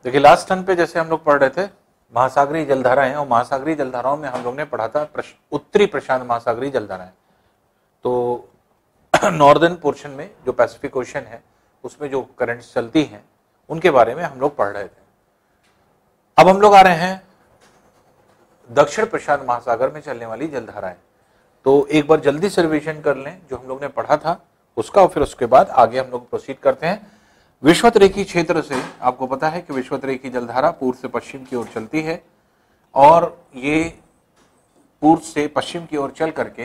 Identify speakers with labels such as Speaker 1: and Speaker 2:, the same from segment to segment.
Speaker 1: देखिए last turn पे जैसे हम लोग पढ़ रहे थे महासागरीय जलधाराएं, और महासागरीय जलधाराओं में हम लोग ने पढ़ा था उत्तरी प्रशांत महासागरीय जलधाराएं। तो नॉर्दर्न पोर्शन में जो पैसिफिक ओशन है उसमें जो करंट्स चलती हैं उनके बारे में हम लोग पढ़ रहे थे। अब हम लोग आ रहे हैं दक्षिण प्रशांत महासागर में चलने वाली जलधाराएं। तो एक बार जल्दी से रिवीजन कर लें जो हम लोग ने पढ़ा था उसका, और फिर उसके बाद आगे हम लोग प्रोसीड करते हैं। विषुवतरेखी क्षेत्र से आपको पता है कि विषुवतरेखी जलधारा पूर्व से पश्चिम की ओर चलती है, और ये पूर्व से पश्चिम की ओर चल करके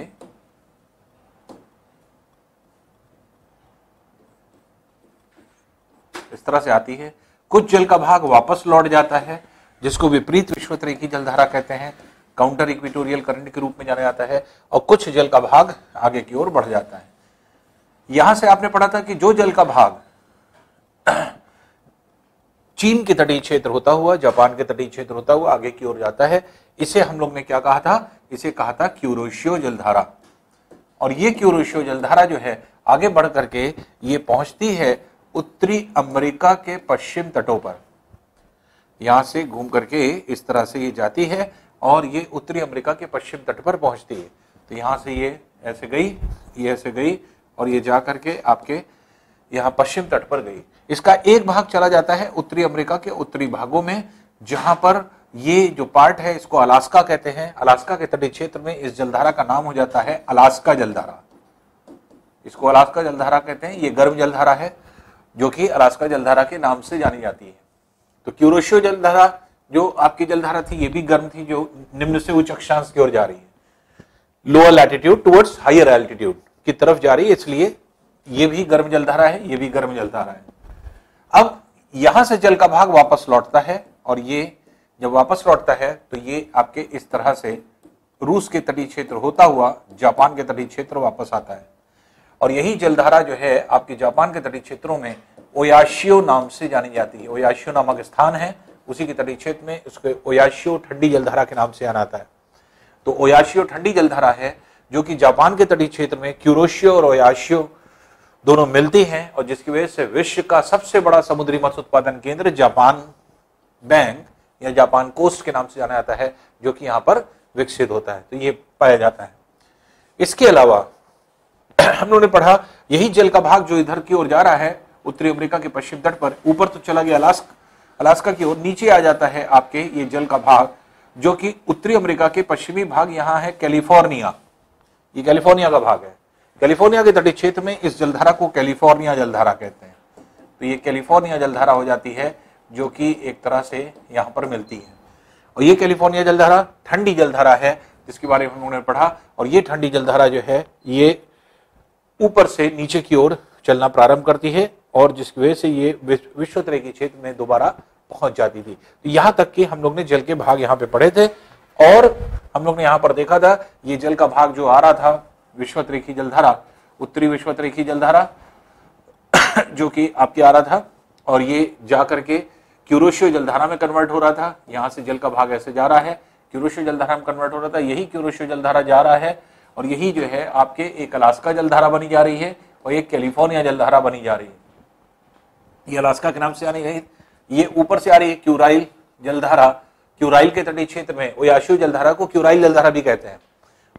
Speaker 1: इस तरह से आती है। कुछ जल का भाग वापस लौट जाता है जिसको विपरीत विषुवतरेखी जलधारा कहते हैं, काउंटर इक्वेटोरियल करंट के रूप में जाना जाता है, और कुछ जल का भाग आगे की ओर बढ़ जाता है। यहां से आपने पढ़ा था कि जो जल का भाग चीन के तटीय क्षेत्र होता हुआ, जापान के तटीय क्षेत्र होता हुआ आगे की ओर जाता है, इसे हम लोग ने क्या कहा था, इसे कहा था क्यूरोशियो जलधारा। और ये क्यूरोशियो जलधारा जो है आगे बढ़ करके ये पहुंचती है उत्तरी अमेरिका के पश्चिम तटों पर। यहां से घूम करके इस तरह से ये जाती है और ये उत्तरी अमेरिका के पश्चिम तट पर पहुंचती है। तो यहां से ये ऐसे गई, ये ऐसे गई, और ये जा करके आपके यहाँ पश्चिम तट पर गई। इसका एक भाग चला जाता है उत्तरी अमेरिका के उत्तरी भागों में, जहां पर ये जो पार्ट है इसको अलास्का कहते हैं। अलास्का के तटीय क्षेत्र में इस जलधारा का नाम हो जाता है अलास्का जलधारा। इसको अलास्का जलधारा कहते हैं। ये गर्म जलधारा है जो कि अलास्का जलधारा के नाम से जानी जाती है। तो क्यूरोशियो जलधारा जो आपकी जलधारा थी ये भी गर्म थी, जो निम्न से उच्च अक्षांश की ओर जा रही है, lower latitude towards higher altitude की तरफ जा रही है, इसलिए ये भी गर्म जलधारा है, ये भी गर्म जलधारा है। अब यहां से जल का भाग वापस लौटता है, और ये जब वापस लौटता है तो ये आपके इस तरह से रूस के तटीय क्षेत्र होता हुआ जापान के तटीय क्षेत्र वापस आता है। और यही जलधारा जो है आपके जापान के तटीय क्षेत्रों में ओयाशियो नाम से जानी जाती है। ओयाशियो नामक स्थान है, उसी के तटीय क्षेत्र में उसको ओयाशियो ठंडी जलधारा के नाम से जाना जाता है। तो ओयाशियो ठंडी जलधारा है जो कि जापान के तटीय क्षेत्र में क्यूरोशियो और ओयाशियो दोनों मिलती हैं, और जिसकी वजह से विश्व का सबसे बड़ा समुद्री मत्स्य उत्पादन केंद्र जापान बैंक या जापान कोस्ट के नाम से जाना जाता है, जो कि यहाँ पर विकसित होता है। तो ये पाया जाता है। इसके अलावा हम लोगों ने पढ़ा यही जल का भाग जो इधर की ओर जा रहा है उत्तरी अमेरिका के पश्चिम तट पर, ऊपर तो चला गया अलास्का की ओर, नीचे आ जाता है आपके ये जल का भाग जो कि उत्तरी अमेरिका के पश्चिमी भाग, यहाँ है कैलिफोर्निया। ये कैलिफोर्निया का भाग है। कैलिफोर्निया के तटीय क्षेत्र में इस जलधारा को कैलिफोर्निया जलधारा कहते हैं। तो ये कैलिफोर्निया जलधारा हो जाती है जो कि एक तरह से यहाँ पर मिलती है। और ये कैलिफोर्निया जलधारा ठंडी जलधारा है जिसके बारे में हम लोगों ने पढ़ा। और ये ठंडी जलधारा जो है ये ऊपर से नीचे की ओर चलना प्रारंभ करती है, और जिसकी वजह से ये विषुवतरेखी क्षेत्र में दोबारा पहुंच जाती थी। तो यहां तक कि हम लोग ने जल के भाग यहाँ पे पढ़े थे, और हम लोग ने यहाँ पर देखा था ये जल का भाग जो आ रहा था विषुवतरेखी जलधारा, उत्तरी विषुवतरेखी जलधारा जो कि आपके आ रहा था, और ये जा करके क्यूरोशियो जलधारा में कन्वर्ट हो रहा था। यहाँ से जल का भाग ऐसे जा रहा है, क्यूरोशियो जलधारा में कन्वर्ट हो रहा था। यही क्यूरोशियो जलधारा जा रहा है, और यही जो है आपके एक अलास्का जलधारा बनी जा रही है और एक कैलिफोर्निया जलधारा बनी जा रही है। ये अलास्का के नाम से आनी है। ये ऊपर से आ रही है क्यूराइल जलधारा। क्यूराइल के तटीय क्षेत्र में ओयाशियो जलधारा को क्यूराइल जलधारा भी कहते हैं।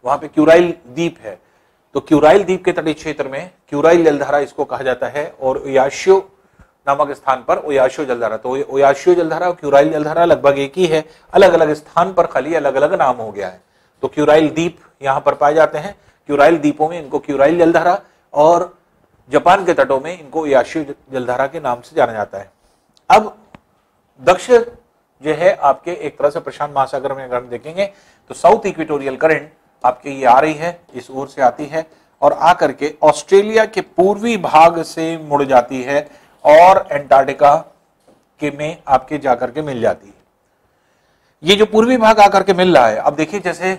Speaker 1: वहां पे क्यूराइल द्वीप है, तो क्यूराइल द्वीप के तटीय क्षेत्र में क्यूराइल जलधारा इसको कहा जाता है, और ओयाशियो नामक स्थान पर ओयाशियो जलधारा। तो ओयाशियो जलधारा और क्यूराइल जलधारा लगभग एक ही है, अलग अलग स्थान पर खाली अलग अलग नाम हो गया है। तो क्यूराइल द्वीप यहाँ पर पाए जाते हैं। क्यूराइल द्वीपों में इनको क्यूराइल जलधारा, और जापान के तटों में इनको ओयाशियो जलधारा के नाम से जाना जाता है। अब दक्षिण जो है आपके एक तरह से प्रशांत महासागर में अगर हम देखेंगे तो साउथ इक्वेटोरियल करंट आपके ये आ रही है, इस ओर से आती है, और आकर के ऑस्ट्रेलिया के पूर्वी भाग से मुड़ जाती है और एंटार्क्टिका के में आपके जाकर के मिल जाती है। ये जो पूर्वी भाग आकर के मिल रहा है, अब देखिए जैसे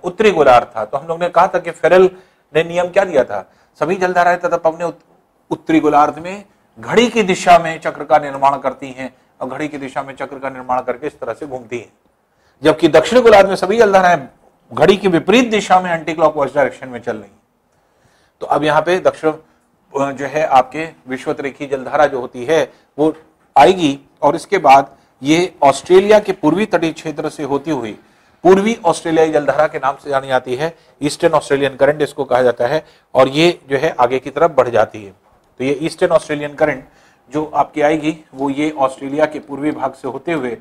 Speaker 1: उत्तरी गोलार्ध था, तो हम लोग ने कहा था कि फेरेल ने नियम क्या दिया था, सभी जलधाराएं तथा अपने उत्तरी गोलार्ध में घड़ी की दिशा में चक्र का निर्माण करती हैं, और घड़ी की दिशा में चक्र का निर्माण करके इस तरह से घूमती हैं। जबकि दक्षिण गोलार्ध में सभी जलधाराएं घड़ी की विपरीत दिशा में एंटी क्लॉकवाइज डायरेक्शन में चल रही। तो अब यहाँ पे दक्षिण जो है आपके विषुवतरेखी जलधारा जो होती है वो आएगी और इसके बाद ये ऑस्ट्रेलिया के पूर्वी तटीय क्षेत्र से होती हुई पूर्वी ऑस्ट्रेलियाई जलधारा के नाम से जानी जाती है, ईस्टर्न ऑस्ट्रेलियन करंट इसको कहा जाता है, और ये जो है आगे की तरफ बढ़ जाती है। तो ये ईस्टर्न ऑस्ट्रेलियन करंट जो आपकी आएगी वो ये ऑस्ट्रेलिया के पूर्वी भाग से होते हुए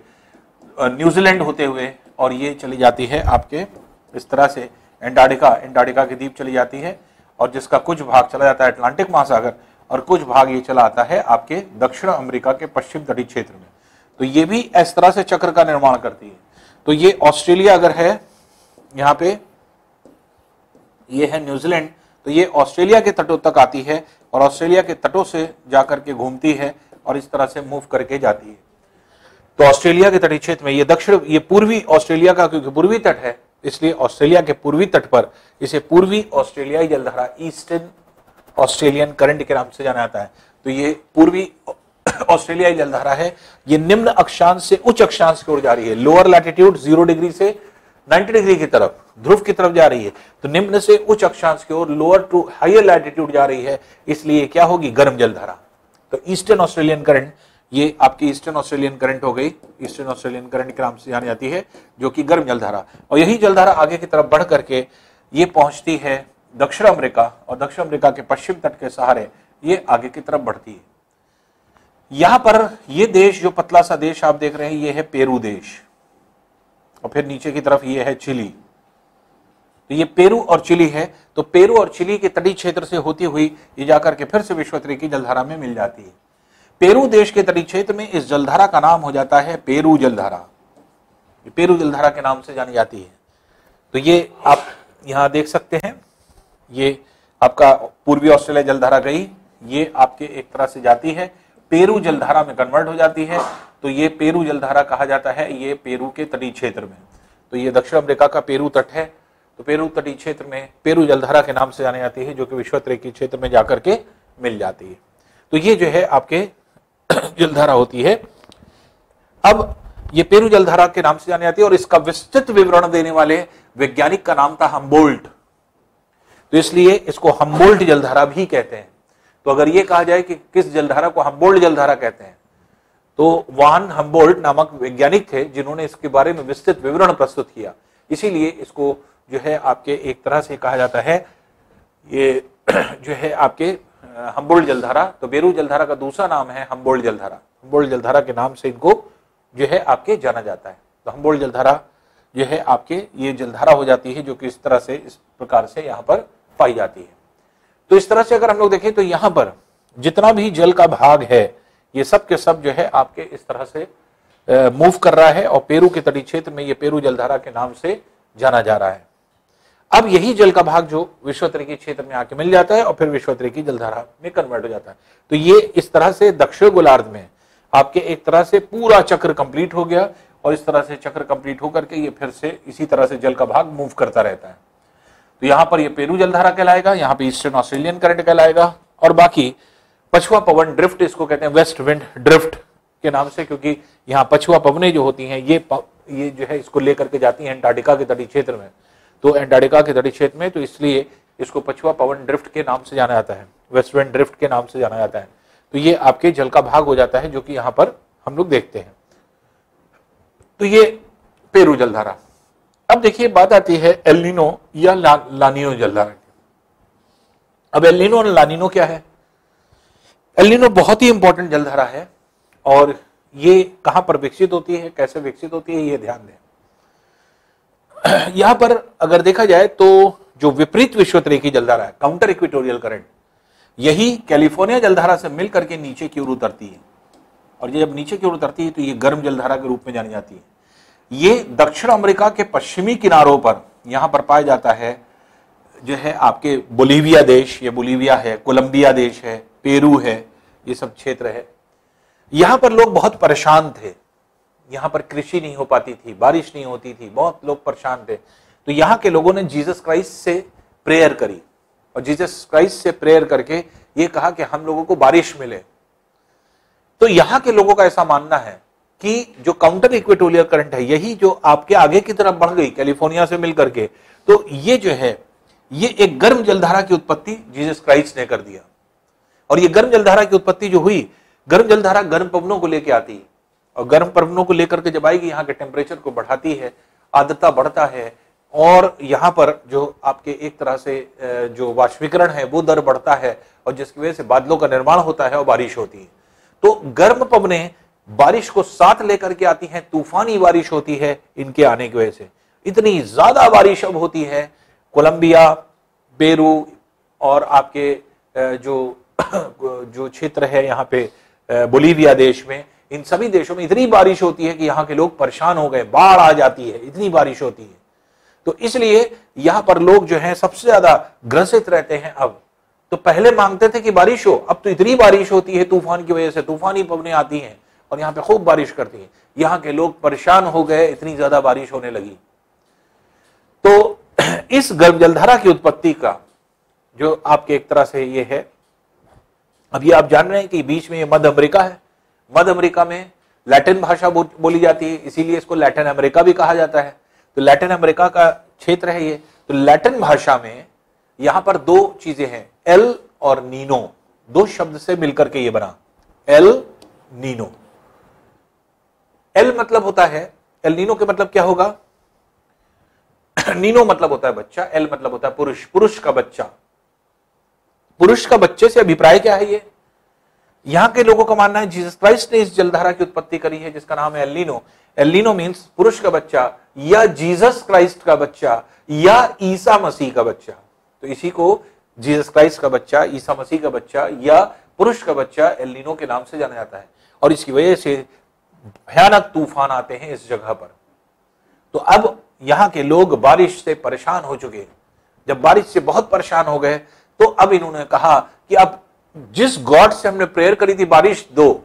Speaker 1: न्यूजीलैंड होते हुए और ये चली जाती है आपके इस तरह से एंटार्क्टिका के द्वीप चली जाती है, और जिसका कुछ भाग चला जाता है अटलांटिक महासागर और कुछ भाग ये चला आता है आपके दक्षिण अमेरिका के पश्चिम तटीय क्षेत्र में। तो ये भी इस तरह से चक्र का निर्माण करती है। तो ये ऑस्ट्रेलिया अगर है, यहाँ पे ये है न्यूजीलैंड, तो ये ऑस्ट्रेलिया के तटों तक आती है और ऑस्ट्रेलिया के तटों से जाकर के घूमती है और इस तरह से मूव करके जाती है। तो ऑस्ट्रेलिया के तटीय क्षेत्र में ये पूर्वी ऑस्ट्रेलिया का, क्योंकि पूर्वी तट है इसलिए ऑस्ट्रेलिया के पूर्वी तट पर इसे पूर्वी ऑस्ट्रेलियाई जलधारा ईस्टर्न ऑस्ट्रेलियन करंट के नाम से जाना जाता है। तो ये पूर्वी ऑस्ट्रेलियाई जलधारा है, ये निम्न अक्षांश से उच्च अक्षांश की ओर जा रही है। लोअर लैटिट्यूड 0 डिग्री से 90 डिग्री की तरफ, ध्रुव की तरफ जा रही है, तो निम्न से उच्च अक्षांश की ओर लोअर टू हायर लैटिट्यूड जा रही है, इसलिए क्या होगी, गर्म जलधारा। तो ईस्टर्न ऑस्ट्रेलियन करंट ये आपकी ईस्टर्न ऑस्ट्रेलियन करंट हो गई, ईस्टर्न ऑस्ट्रेलियन करंट के नाम से जानी जाती है, जो कि गर्म जलधारा। और यही जलधारा आगे की तरफ बढ़ करके ये पहुंचती है दक्षिण अमेरिका, और दक्षिण अमेरिका के पश्चिम तट के सहारे ये आगे की तरफ बढ़ती है। यहां पर ये देश, जो पतला सा देश आप देख रहे हैं, ये है पेरू देश, और फिर नीचे की तरफ ये है चिली। तो ये पेरू और चिली है। तो पेरू और चिली के तटीय क्षेत्र से होती हुई ये जाकर के फिर से विश्वोत्तरी की जलधारा में मिल जाती है। पेरू देश के तटीय क्षेत्र में इस जलधारा का नाम हो जाता है पेरू जलधारा। ये पेरू जलधारा के नाम से जानी जाती है। तो ये आप यहां देख सकते हैं, ये आपका पूर्वी ऑस्ट्रेलिया जलधारा गई, ये आपके एक तरह से जाती है, पेरू जलधारा में कन्वर्ट हो जाती है। तो ये पेरू जलधारा कहा जाता है, ये पेरू के तटीय क्षेत्र में। तो ये दक्षिण अमेरिका का पेरू तट है, तो पेरू तटीय क्षेत्र में पेरू जलधारा के नाम से जानी जाती है, जो कि विश्वोत्तरी के क्षेत्र में जाकर के मिल जाती है। तो ये जो है आपके जलधारा होती है। अब ये पेरू जलधारा के नाम से जानी जाती है, और इसका विस्तृत विवरण देने वाले वैज्ञानिक का नाम था हम्बोल्ट। तो इसलिए इसको हम्बोल्ट जलधारा भी कहते हैं। तो अगर ये कहा जाए कि किस जलधारा को हम्बोल्ट जलधारा कहते हैं, तो वान हम्बोल्ट नामक वैज्ञानिक थे जिन्होंने इसके बारे में विस्तृत विवरण प्रस्तुत किया। इसीलिए इसको जो है आपके एक तरह से कहा जाता है, ये जो है आपके हम्बोल्ट जलधारा। तो पेरू जलधारा का दूसरा नाम है हम्बोल्ट जलधारा। हम्बोल्ट जलधारा के नाम से इनको जो है आपके जाना जाता है। तो हम्बोल्ट जलधारा जो है आपके ये जलधारा हो जाती है, जो कि इस तरह से, इस प्रकार से यहाँ पर पाई जाती है। तो इस तरह से अगर हम लोग देखें तो यहाँ पर जितना भी जल का भाग है, ये सब के सब जो है आपके इस तरह से मूव कर रहा है, और पेरू के तटीय क्षेत्र में ये पेरू जलधारा के नाम से जाना जा रहा है। अब यही जल का भाग जो विश्वोत्तरी के क्षेत्र में आके मिल जाता है और फिर विश्वोत्तरी की जलधारा में कन्वर्ट हो जाता है। तो ये इस तरह से दक्षिण गोलार्ध में आपके एक तरह से पूरा चक्र कंप्लीट हो गया, और इस तरह से चक्र कंप्लीट होकर के ये फिर से इसी तरह से जल का भाग मूव करता रहता है। तो यहाँ पर ये पेरू जलधारा कहलाएगा, यहाँ पे ईस्टर्न ऑस्ट्रेलियन करंट कहलाएगा, और बाकी पछुआ पवन ड्रिफ्ट इसको कहते हैं, वेस्ट विंड ड्रिफ्ट के नाम से, क्योंकि यहाँ पछुआ पवनें जो होती हैं ये जो है इसको लेकर के जाती हैं एंटार्क्टिका के तटीय क्षेत्र में। तो एंटार्क्टिका के तटीय क्षेत्र में, तो इसलिए इसको पछुआ पवन ड्रिफ्ट के नाम से जाना जाता है, वेस्ट विंड ड्रिफ्ट के नाम से जाना जाता है। तो ये आपके जल का भाग हो जाता है, जो कि यहाँ पर हम लोग देखते हैं। तो ये पेरू जलधारा। अब देखिए बात आती है एल नीनो या लानिनो जलधारा की। अब एल नीनो और लानिनो क्या है? एल नीनो बहुत ही इंपॉर्टेंट जलधारा है, और ये कहां पर विकसित होती है, कैसे विकसित होती है, ये ध्यान दें। यहां पर अगर देखा जाए तो जो विपरीत विश्वोत्तरी की जलधारा है, काउंटर इक्वेटोरियल करंट, यही कैलिफोर्निया जलधारा से मिलकर के नीचे की ओर उतरती है, और ये जब नीचे की ओर उतरती है तो ये गर्म जलधारा के रूप में जानी जाती है। ये दक्षिण अमेरिका के पश्चिमी किनारों पर यहां पर पाया जाता है, जो है आपके बोलीविया देश, ये बोलीविया है, कोलंबिया देश है, पेरू है, ये सब क्षेत्र है। यहां पर लोग बहुत परेशान थे, यहां पर कृषि नहीं हो पाती थी, बारिश नहीं होती थी, बहुत लोग परेशान थे। तो यहां के लोगों ने जीसस क्राइस्ट से प्रेयर करी, और जीसस क्राइस्ट से प्रेयर करके ये कहा कि हम लोगों को बारिश मिले। तो यहां के लोगों का ऐसा मानना है कि जो काउंटर इक्वेटोरियल करंट है, यही जो आपके आगे की तरफ बढ़ गई कैलिफोर्निया से मिलकर के, तो ये जो है ये एक गर्म जलधारा की उत्पत्ति जीसस क्राइस्ट ने कर दिया। और ये गर्म जलधारा की उत्पत्ति जो हुई, गर्म जलधारा गर्म पवनों को लेकर आती है और गर्म पवनों को लेकर के जब आएगी यहाँ के टेम्परेचर को बढ़ाती है, आर्द्रता बढ़ता है और यहाँ पर जो आपके एक तरह से जो वाष्पीकरण है वो दर बढ़ता है और जिसकी वजह से बादलों का निर्माण होता है और बारिश होती है। तो गर्म पवनें बारिश को साथ लेकर के आती हैं, तूफानी बारिश होती है इनके आने की वजह से। इतनी ज्यादा बारिश अब होती है कोलंबिया, पेरू और आपके जो क्षेत्र है यहाँ पे बोलीविया देश में, इन सभी देशों में इतनी बारिश होती है कि यहाँ के लोग परेशान हो गए, बाढ़ आ जाती है, इतनी बारिश होती है। तो इसलिए यहाँ पर लोग जो है सबसे ज्यादा ग्रसित रहते हैं। अब तो पहले मांगते थे कि बारिश हो, अब तो इतनी बारिश होती है तूफान की वजह से, तूफानी पवनें आती हैं और यहाँ पे खूब बारिश करती हैं। यहाँ के लोग परेशान हो गए, इतनी ज्यादा बारिश होने लगी। तो इस गर्म जलधारा की उत्पत्ति का जो आपके एक तरह से ये है, अभी आप जान रहे हैं कि बीच में ये मध्य अमेरिका है। मध्य अमेरिका में लैटिन भाषा बोली जाती है, इसीलिए इसको लैटिन अमेरिका भी कहा जाता है। तो लैटिन अमेरिका का क्षेत्र है ये। तो लैटिन भाषा में यहां पर दो चीजें हैं, एल और नीनो, दो शब्द से मिलकर के ये बना, एल नीनो। एल मतलब होता है, एल नीनो के मतलब क्या होगा, नीनो मतलब होता है बच्चा, एल मतलब होता है पुरुष, पुरुष का बच्चा। पुरुष का बच्चे से अभिप्राय क्या है, ये यहां के लोगों का मानना है जीसस क्राइस्ट ने इस जलधारा की उत्पत्ति करी है जिसका नाम है El Nino. El Nino means पुरुष का बच्चा या जीसस क्राइस्ट का बच्चा या ईसा मसीह का बच्चा। तो इसी को जीसस क्राइस्ट का बच्चा, ईसा मसीह का बच्चा या पुरुष का बच्चा एल नीनो के नाम से जाना जाता है। और इसकी वजह से भयानक तूफान आते हैं इस जगह पर। तो अब यहां के लोग बारिश से परेशान हो चुके हैं। जब बारिश से बहुत परेशान हो गए तो अब इन्होंने कहा कि अब जिस गॉड से हमने प्रेयर करी थी बारिश दो,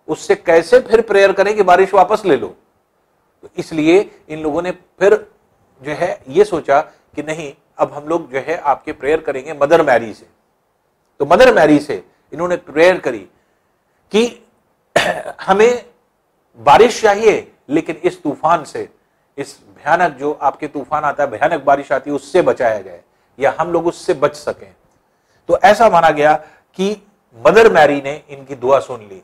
Speaker 1: उससे कैसे फिर प्रेयर करें कि बारिश वापस ले लो। तो इसलिए इन लोगों ने फिर जो है ये सोचा कि नहीं, अब हम लोग जो है आपके प्रेयर करेंगे मदर मैरी से। तो मदर मैरी से इन्होंने प्रेयर करी कि हमें बारिश चाहिए, लेकिन इस तूफान से, इस भयानक जो आपके तूफान आता है, भयानक बारिश आती है, उससे बचाया जाए या हम लोग उससे बच सकें। तो ऐसा माना गया कि मदर मैरी ने इनकी दुआ सुन ली।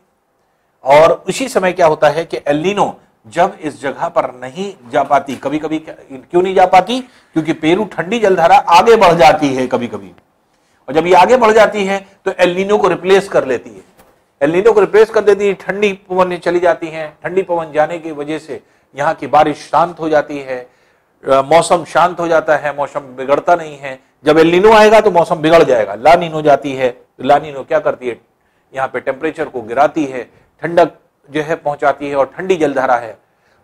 Speaker 1: और उसी समय क्या होता है कि एल नीनो जब इस जगह पर नहीं जा पाती, कभी कभी क्यों नहीं जा पाती, क्योंकि पेरू ठंडी जलधारा आगे बढ़ जाती है कभी कभी, और जब ये आगे बढ़ जाती है तो एल नीनो को रिप्लेस कर लेती है। एल नीनो को रिप्लेस कर देती है, ठंडी पवन चली जाती हैं। ठंडी पवन जाने की वजह से यहाँ की बारिश शांत हो जाती है, मौसम शांत हो जाता है, मौसम बिगड़ता नहीं है। जब एल नीनो आएगा तो मौसम बिगड़ जाएगा। ला नीनो जाती है, ला नीनो क्या करती है, यहाँ पे टेम्परेचर को गिराती है, ठंडक जो है पहुंचाती है और ठंडी जलधारा है।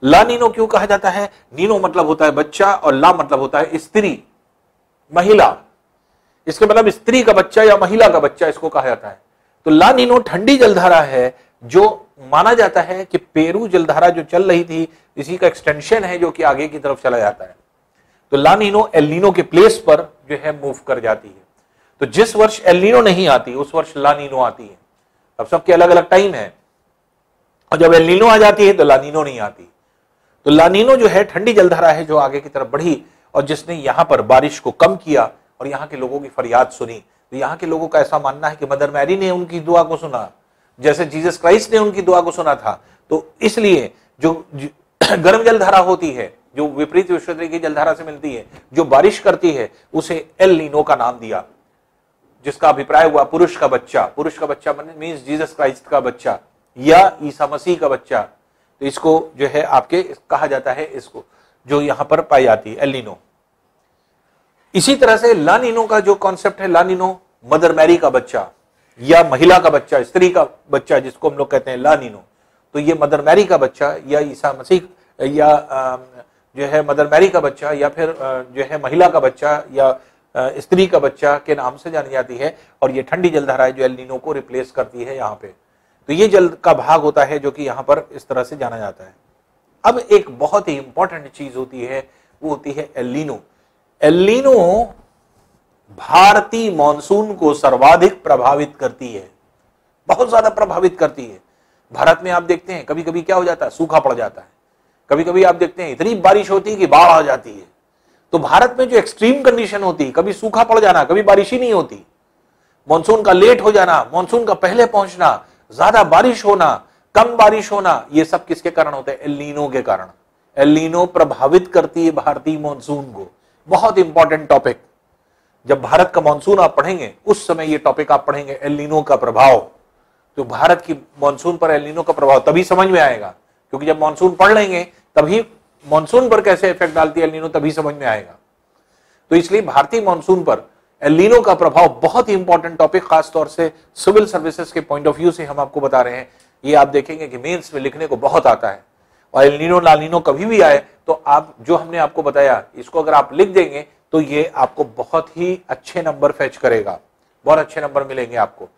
Speaker 1: ला नीनो क्यों कहा जाता है, नीनो मतलब होता है बच्चा और ला मतलब होता है स्त्री, महिला। इसके मतलब स्त्री का बच्चा या महिला का बच्चा इसको कहा जाता है। तो ला नीनो ठंडी जलधारा है जो माना जाता है कि पेरू जलधारा जो चल रही थी इसी का एक्सटेंशन है जो कि आगे की तरफ चला जाता है। तो ला नीनो एल नीनो के प्लेस पर जो है मूव कर जाती है। तो जिस वर्ष एल नीनो नहीं आती उस वर्ष ला नीनो आती है। अब सबके अलग अलग टाइम है, और जब एल नीनो आ जाती है तो ला नीनो नहीं आती। तो ला नीनो जो है ठंडी जलधारा है जो आगे की तरफ बढ़ी और जिसने यहां पर बारिश को कम किया और यहाँ के लोगों की फरियाद सुनी। तो यहाँ के लोगों का ऐसा मानना है कि मदर मैरी ने उनकी दुआ को सुना, जैसे जीसस क्राइस्ट ने उनकी दुआ को सुना था। तो इसलिए जो गर्म जलधारा होती है, जो विपरीत विश्वोदय की जलधारा से मिलती है, जो बारिश करती है, उसे एल नीनो का नाम दिया, जिसका अभिप्राय हुआ पुरुष का बच्चा। पुरुष का बच्चा मीन्स जीसस क्राइस्ट का बच्चा या ईसा मसीह का बच्चा। तो इसको जो है आपके कहा जाता है, इसको जो यहां पर पाई जाती है एल नीनो। इसी तरह से ला नीनो का जो कॉन्सेप्ट है, ला नीनो मदर मैरी का बच्चा या महिला का बच्चा, स्त्री का बच्चा जिसको हम लोग कहते हैं ला नीनो। तो ये मदर मैरी का बच्चा या ईसा मसीह या जो है मदर मैरी का बच्चा या फिर जो है महिला का बच्चा या स्त्री का बच्चा के नाम से जानी जाती है। और ये ठंडी जलधारा है जो एल नीनो को रिप्लेस करती है यहाँ पे। तो ये जल का भाग होता है जो कि यहाँ पर इस तरह से जाना जाता है। अब एक बहुत ही इंपॉर्टेंट चीज होती है, वो होती है एल नीनो। एल नीनो भारतीय मॉनसून को सर्वाधिक प्रभावित करती है, बहुत ज्यादा प्रभावित करती है। भारत में आप देखते हैं कभी कभी क्या हो जाता है, सूखा पड़ जाता है। कभी कभी आप देखते हैं इतनी बारिश होती है कि बाढ़ आ जाती है। तो भारत में जो एक्सट्रीम कंडीशन होती है, कभी सूखा पड़ जाना, कभी बारिश ही नहीं होती, मॉनसून का लेट हो जाना, मॉनसून का पहले पहुंचना, ज्यादा बारिश होना, कम बारिश होना, ये सब किसके कारण होता है? एल नीनो के कारण। एल नीनो प्रभावित करती है भारतीय मॉनसून को। बहुत इंपॉर्टेंट टॉपिक, जब भारत का मॉनसून आप पढ़ेंगे उस समय ये टॉपिक आप पढ़ेंगे, एल नीनो का प्रभाव। तो भारत की मॉनसून पर एल नीनो का प्रभाव तभी समझ में आएगा, क्योंकि जब मॉनसून पढ़ लेंगे तभी मॉनसून पर कैसे इफेक्ट डालती है एल नीनो तभी समझ में आएगा। तो इसलिए भारतीय मॉनसून पर एल नीनो का प्रभाव बहुत ही इंपॉर्टेंट टॉपिक, खासतौर से सिविल सर्विसेज के पॉइंट ऑफ व्यू से हम आपको बता रहे हैं। ये आप देखेंगे कि मेंस में लिखने को बहुत आता है, और एल नीनो ला नीनो कभी भी आए तो आप जो हमने आपको बताया इसको अगर आप लिख देंगे तो ये आपको बहुत ही अच्छे नंबर फेच करेगा, बहुत अच्छे नंबर मिलेंगे आपको।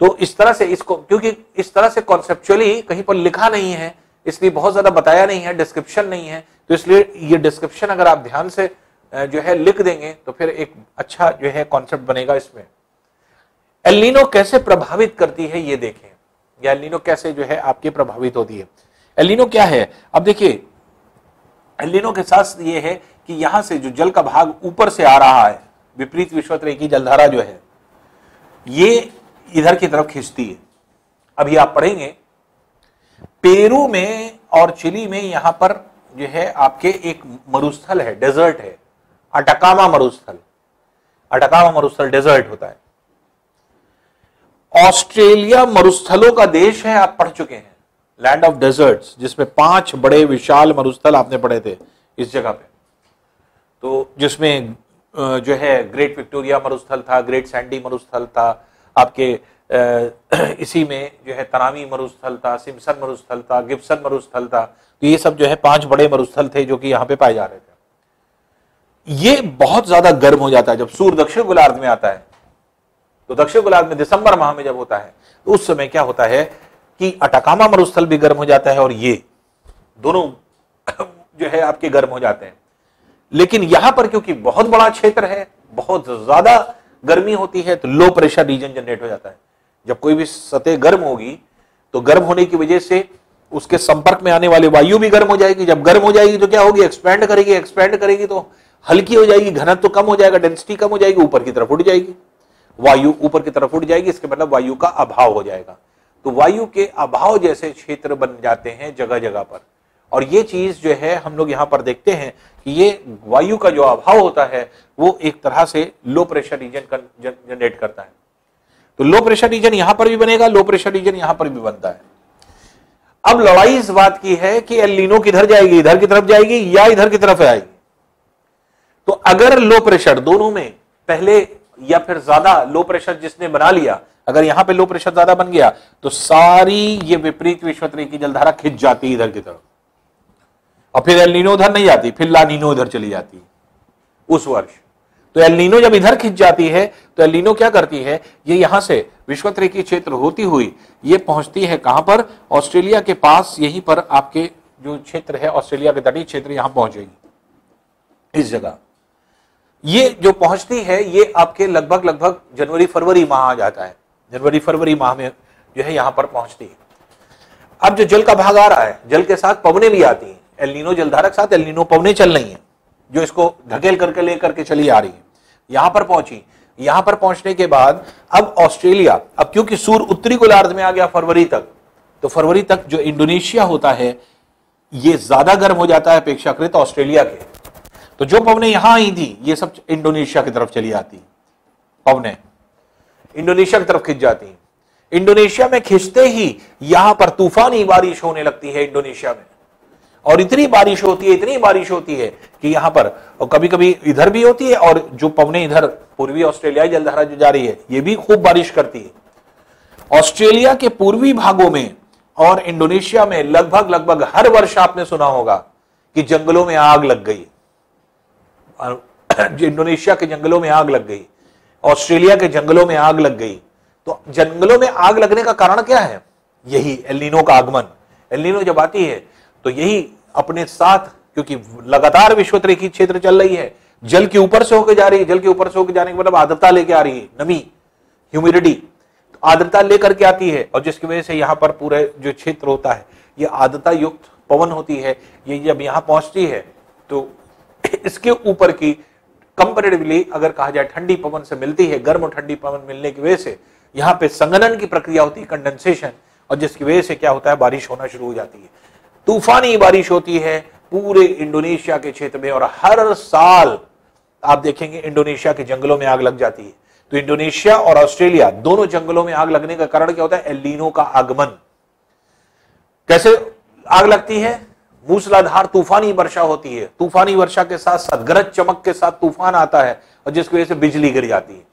Speaker 1: तो इस तरह से इसको, क्योंकि इस तरह से कॉन्सेप्चुअली कहीं पर लिखा नहीं है, इसलिए बहुत ज्यादा बताया नहीं है, डिस्क्रिप्शन नहीं है, तो इसलिए ये डिस्क्रिप्शन अगर आप ध्यान से जो है लिख देंगे तो फिर एक अच्छा जो है कॉन्सेप्ट बनेगा इसमें। एल नीनो कैसे प्रभावित करती है ये देखें, या एल नीनो कैसे जो है आपकी प्रभावित होती है। एल नीनो क्या है? अब देखिए, एल नीनो के साथ ये है कि यहां से जो जल का भाग ऊपर से आ रहा है, विपरीत विषुवत-रेखीय जलधारा जो है ये इधर की तरफ खींचती है। अभी आप पढ़ेंगे पेरू में और चिली में यहां पर जो है आपके एक मरुस्थल है, डेजर्ट है, अटाकामा मरुस्थल। अटाकामा मरुस्थल डेजर्ट होता है। ऑस्ट्रेलिया मरुस्थलों का देश है, आप पढ़ चुके हैं, लैंड ऑफ डेजर्ट्स, जिसमें 5 बड़े विशाल मरुस्थल आपने पढ़े थे इस जगह पे। तो जिसमें जो है ग्रेट विक्टोरिया मरुस्थल था, ग्रेट सैंडी मरुस्थल था, आपके इसी में जो है तनामी मरुस्थल था, सिम्पसन मरुस्थल था, गिब्सन मरुस्थल था। तो ये सब जो है 5 बड़े मरुस्थल थे जो कि यहां पे पाए जा रहे थे। ये बहुत ज्यादा गर्म हो जाता है जब सूर्य दक्षिण गोलार्ध में आता है। तो दक्षिण गोलार्ध में दिसंबर माह में जब होता है तो उस समय क्या होता है कि अटाकामा मरुस्थल भी गर्म हो जाता है और ये दोनों जो है आपके गर्म हो जाते हैं। लेकिन यहां पर क्योंकि बहुत बड़ा क्षेत्र है, बहुत ज्यादा गर्मी होती है, तो लो प्रेशर रीजन जनरेट हो जाता है। जब कोई भी सतह गर्म होगी तो गर्म होने की वजह से उसके संपर्क में आने वाली वायु भी गर्म हो जाएगी। जब गर्म हो जाएगी तो क्या होगी? एक्सपैंड करेगी, एक्सपैंड करेगी तो हल्की हो जाएगी, घनत्व तो कम हो जाएगा, डेंसिटी कम हो जाएगी, ऊपर की तरफ उड़ जाएगी, वायु ऊपर की तरफ उड़ जाएगी। इसके मतलब वायु का अभाव हो जाएगा। तो वायु के अभाव जैसे क्षेत्र बन जाते हैं जगह जगह पर। और ये चीज जो है हम लोग यहां पर देखते हैं कि ये वायु का जो अभाव होता है वो एक तरह से लो प्रेशर रीजन जनरेट करता है। तो लो प्रेशर रीजन यहां पर भी बनेगा, लो प्रेशर रीजन यहां पर भी बनता है। अब लड़ाई इस बात की है कि एल नीनो किधर जाएगी, इधर की तरफ जाएगी या इधर की तरफ आएगी। तो अगर लो प्रेशर दोनों में पहले या फिर ज्यादा लो प्रेशर जिसने बना लिया, अगर यहां पे लो प्रेशर ज्यादा बन गया तो सारी ये विपरीत विषुवत-रेखीय जलधारा खिंच जाती है इधर की तरफ, और फिर एल नीनो उधर नहीं जाती, फिर ला नीनो इधर चली जाती है उस वर्ष। तो एल नीनो जब इधर खिंच जाती है तो एल नीनो क्या करती है, ये यहां से विषुवत-रेखीय क्षेत्र होती हुई ये पहुंचती है कहां पर? ऑस्ट्रेलिया के पास, यहीं पर आपके जो क्षेत्र है ऑस्ट्रेलिया के तटीय क्षेत्र, यहां पहुंचेगी इस जगह। ये जो पहुंचती है ये आपके लगभग जनवरी फरवरी माह आ जाता है, जनवरी फरवरी माह में जो है यहां पर पहुंचती है। अब जो जल का भाग आ रहा है, जल के साथ पवनें भी आती हैं, एल नीनो जलधारा के साथ एल नीनो पवनें चल रही हैं जो इसको धकेल करके लेकर के चली आ रही है। यहां पर पहुंची, यहां पर पहुंचने के बाद अब ऑस्ट्रेलिया, अब क्योंकि सूर्य उत्तरी गोलार्ध में आ गया फरवरी तक, तो फरवरी तक जो इंडोनेशिया होता है ये ज्यादा गर्म हो जाता है अपेक्षाकृत ऑस्ट्रेलिया के। तो जो पवनें यहां आई थी ये सब इंडोनेशिया की तरफ चली आती, पवनें इंडोनेशिया की तरफ खिंच जाती। इंडोनेशिया में खिंचते ही यहां पर तूफानी बारिश होने लगती है इंडोनेशिया में, और इतनी बारिश होती है, इतनी बारिश होती है कि यहां पर, और कभी कभी इधर भी होती है, और जो पवनें इधर पूर्वी ऑस्ट्रेलियाई जलधारा जो जा रही है ये भी खूब बारिश करती है। ऑस्ट्रेलिया के पूर्वी भागों में और इंडोनेशिया में लगभग हर वर्ष आपने सुना होगा कि जंगलों में आग लग गई, इंडोनेशिया के जंगलों में आग लग गई, ऑस्ट्रेलिया के जंगलों में आग लग गई। तो जंगलों में आग लगने का कारण क्या है? यही एल नीनो का आगमन। एल नीनो जब आती है तो यही अपने साथ, क्योंकि लगातार विषुवत-रेखीय क्षेत्र चल रही है, जल के ऊपर से होकर जा रही है, जल के ऊपर से होकर जाने के मतलब आर्द्रता लेके आ रही है, नमी, ह्यूमिडिटी, तो आर्द्रता लेकर के आती है, और जिसकी वजह से यहां पर पूरे जो क्षेत्र होता है ये आर्द्रता युक्त पवन होती है। ये जब यहां पहुंचती है तो इसके ऊपर की कंपैरेटिवली अगर कहा जाए ठंडी पवन से मिलती है, गर्म और ठंडी पवन मिलने की वजह से यहां पे संघनन की प्रक्रिया होती है, कंडेंसेशन, और जिसकी वजह से क्या होता है, बारिश होना शुरू हो जाती है। तूफानी बारिश होती है पूरे इंडोनेशिया के क्षेत्र में, और हर साल आप देखेंगे इंडोनेशिया के जंगलों में आग लग जाती है। तो इंडोनेशिया और ऑस्ट्रेलिया दोनों जंगलों में आग लगने का कारण क्या होता है, एल नीनो का आगमन। कैसे आग लगती है, मूसलाधार तूफानी वर्षा होती है, तूफानी वर्षा के साथ साथ गरज चमक के साथ तूफान आता है, और जिसकी वजह से बिजली गिर जाती है।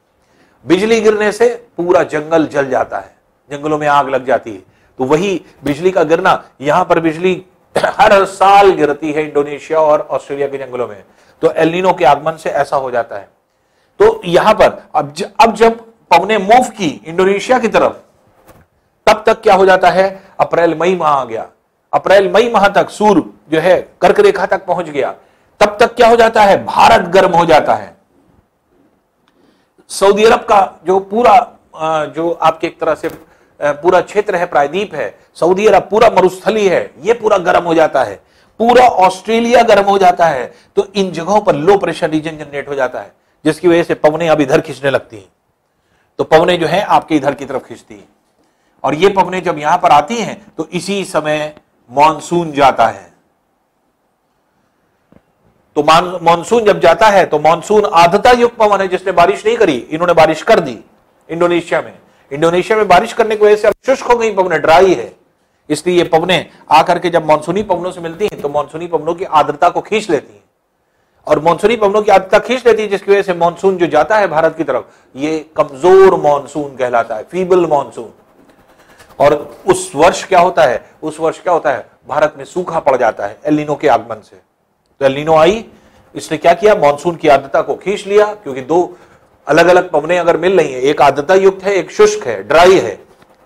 Speaker 1: बिजली गिरने से पूरा जंगल जल जाता है, जंगलों में आग लग जाती है। तो वही बिजली का गिरना, यहां पर बिजली हर साल गिरती है इंडोनेशिया और ऑस्ट्रेलिया के जंगलों में। तो एल नीनो के आगमन से ऐसा हो जाता है। तो यहां पर अब जब पवने मूव की इंडोनेशिया की तरफ, तब तक क्या हो जाता है, अप्रैल मई माह आ गया। अप्रैल मई माह तक सूर्य जो है कर्क रेखा तक पहुंच गया। तब तक क्या हो जाता है, भारत गर्म हो जाता है। सऊदी अरब का जो पूरा जो आपके एक तरह से पूरा क्षेत्र है, प्रायद्वीप है, सऊदी अरब पूरा मरुस्थली है, ये पूरा गर्म हो जाता है। पूरा ऑस्ट्रेलिया गर्म हो जाता है। तो इन जगहों पर लो प्रेशर रीजन जनरेट हो जाता है, जिसकी वजह से पवनें अब इधर खींचने लगती हैं। तो पवनें जो है आपके इधर की तरफ खींचती हैं, और ये पवनें जब यहां पर आती हैं तो इसी समय मॉनसून जाता है। तो मॉनसून जब जाता है तो मॉनसून आर्द्रता युक्त पवन है, जिसने बारिश नहीं करी, इन्होंने बारिश कर दी इंडोनेशिया में। इंडोनेशिया में बारिश करने की वजह से अब शुष्क हो गई पवनें, ड्राई है, इसलिए ये पवनें आकर के जब मॉनसूनी पवनों से मिलती हैं तो मॉनसूनी पवनों की आर्द्रता को खींच लेती हैं, और मॉनसूनी पवनों की आर्द्रता खींच लेती है, जिसकी वजह से मॉनसून जो जाता है भारत की तरफ, ये कमजोर मॉनसून कहलाता है, फीबल मॉनसून। और उस वर्ष क्या होता है, उस वर्ष क्या होता है, भारत में सूखा पड़ जाता है एल नीनो के आगमन से। तो एल नीनो आई, इसने क्या किया, मॉनसून की आर्द्रता को खींच लिया, क्योंकि दो अलग अलग पवनें अगर मिल रही हैं, एक आर्द्रता युक्त है, एक शुष्क है, ड्राई है,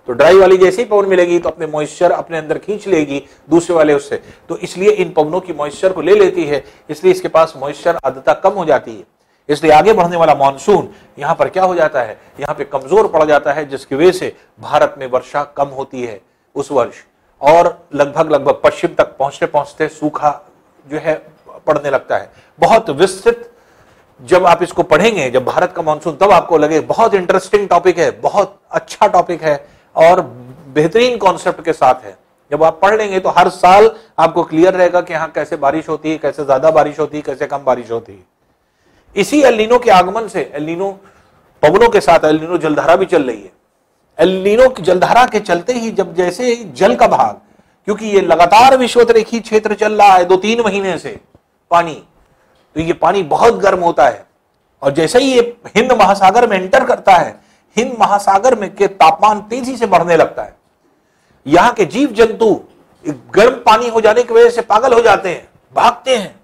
Speaker 1: तो ड्राई वाली जैसे ही पवन मिलेगी तो अपने मॉइस्चर अपने अंदर खींच लेगी दूसरे वाले उससे, तो इसलिए इन पवनों की मॉइस्चर को ले लेती है, इसलिए इसके पास मॉइस्चर आर्द्रता कम हो जाती है। इसलिए आगे बढ़ने वाला मॉनसून यहां पर क्या हो जाता है, यहां पे कमजोर पड़ जाता है, जिसकी वजह से भारत में वर्षा कम होती है उस वर्ष, और लगभग पश्चिम तक पहुंचते पहुंचते सूखा जो है पड़ने लगता है। बहुत विस्तृत जब आप इसको पढ़ेंगे, जब भारत का मॉनसून, तब आपको लगे बहुत इंटरेस्टिंग टॉपिक है, बहुत अच्छा टॉपिक है, और बेहतरीन कॉन्सेप्ट के साथ है। जब आप पढ़ लेंगे तो हर साल आपको क्लियर रहेगा कि यहां कैसे बारिश होती है, कैसे ज्यादा बारिश होती है, कैसे कम बारिश होती है। इसी एल नीनो के आगमन से, एल नीनो पवनों के साथ एल नीनो जलधारा भी चल रही है। एल नीनो की जलधारा के चलते ही जब जैसे जल का भाग, क्योंकि ये लगातार विषुवतरेखीय क्षेत्र चल रहा है 2-3 महीने से पानी, तो ये पानी बहुत गर्म होता है, और जैसे ही ये हिंद महासागर में एंटर करता है, हिंद महासागर में के तापमान तेजी से बढ़ने लगता है। यहां के जीव जंतु गर्म पानी हो जाने की वजह से पागल हो जाते हैं, भागते हैं।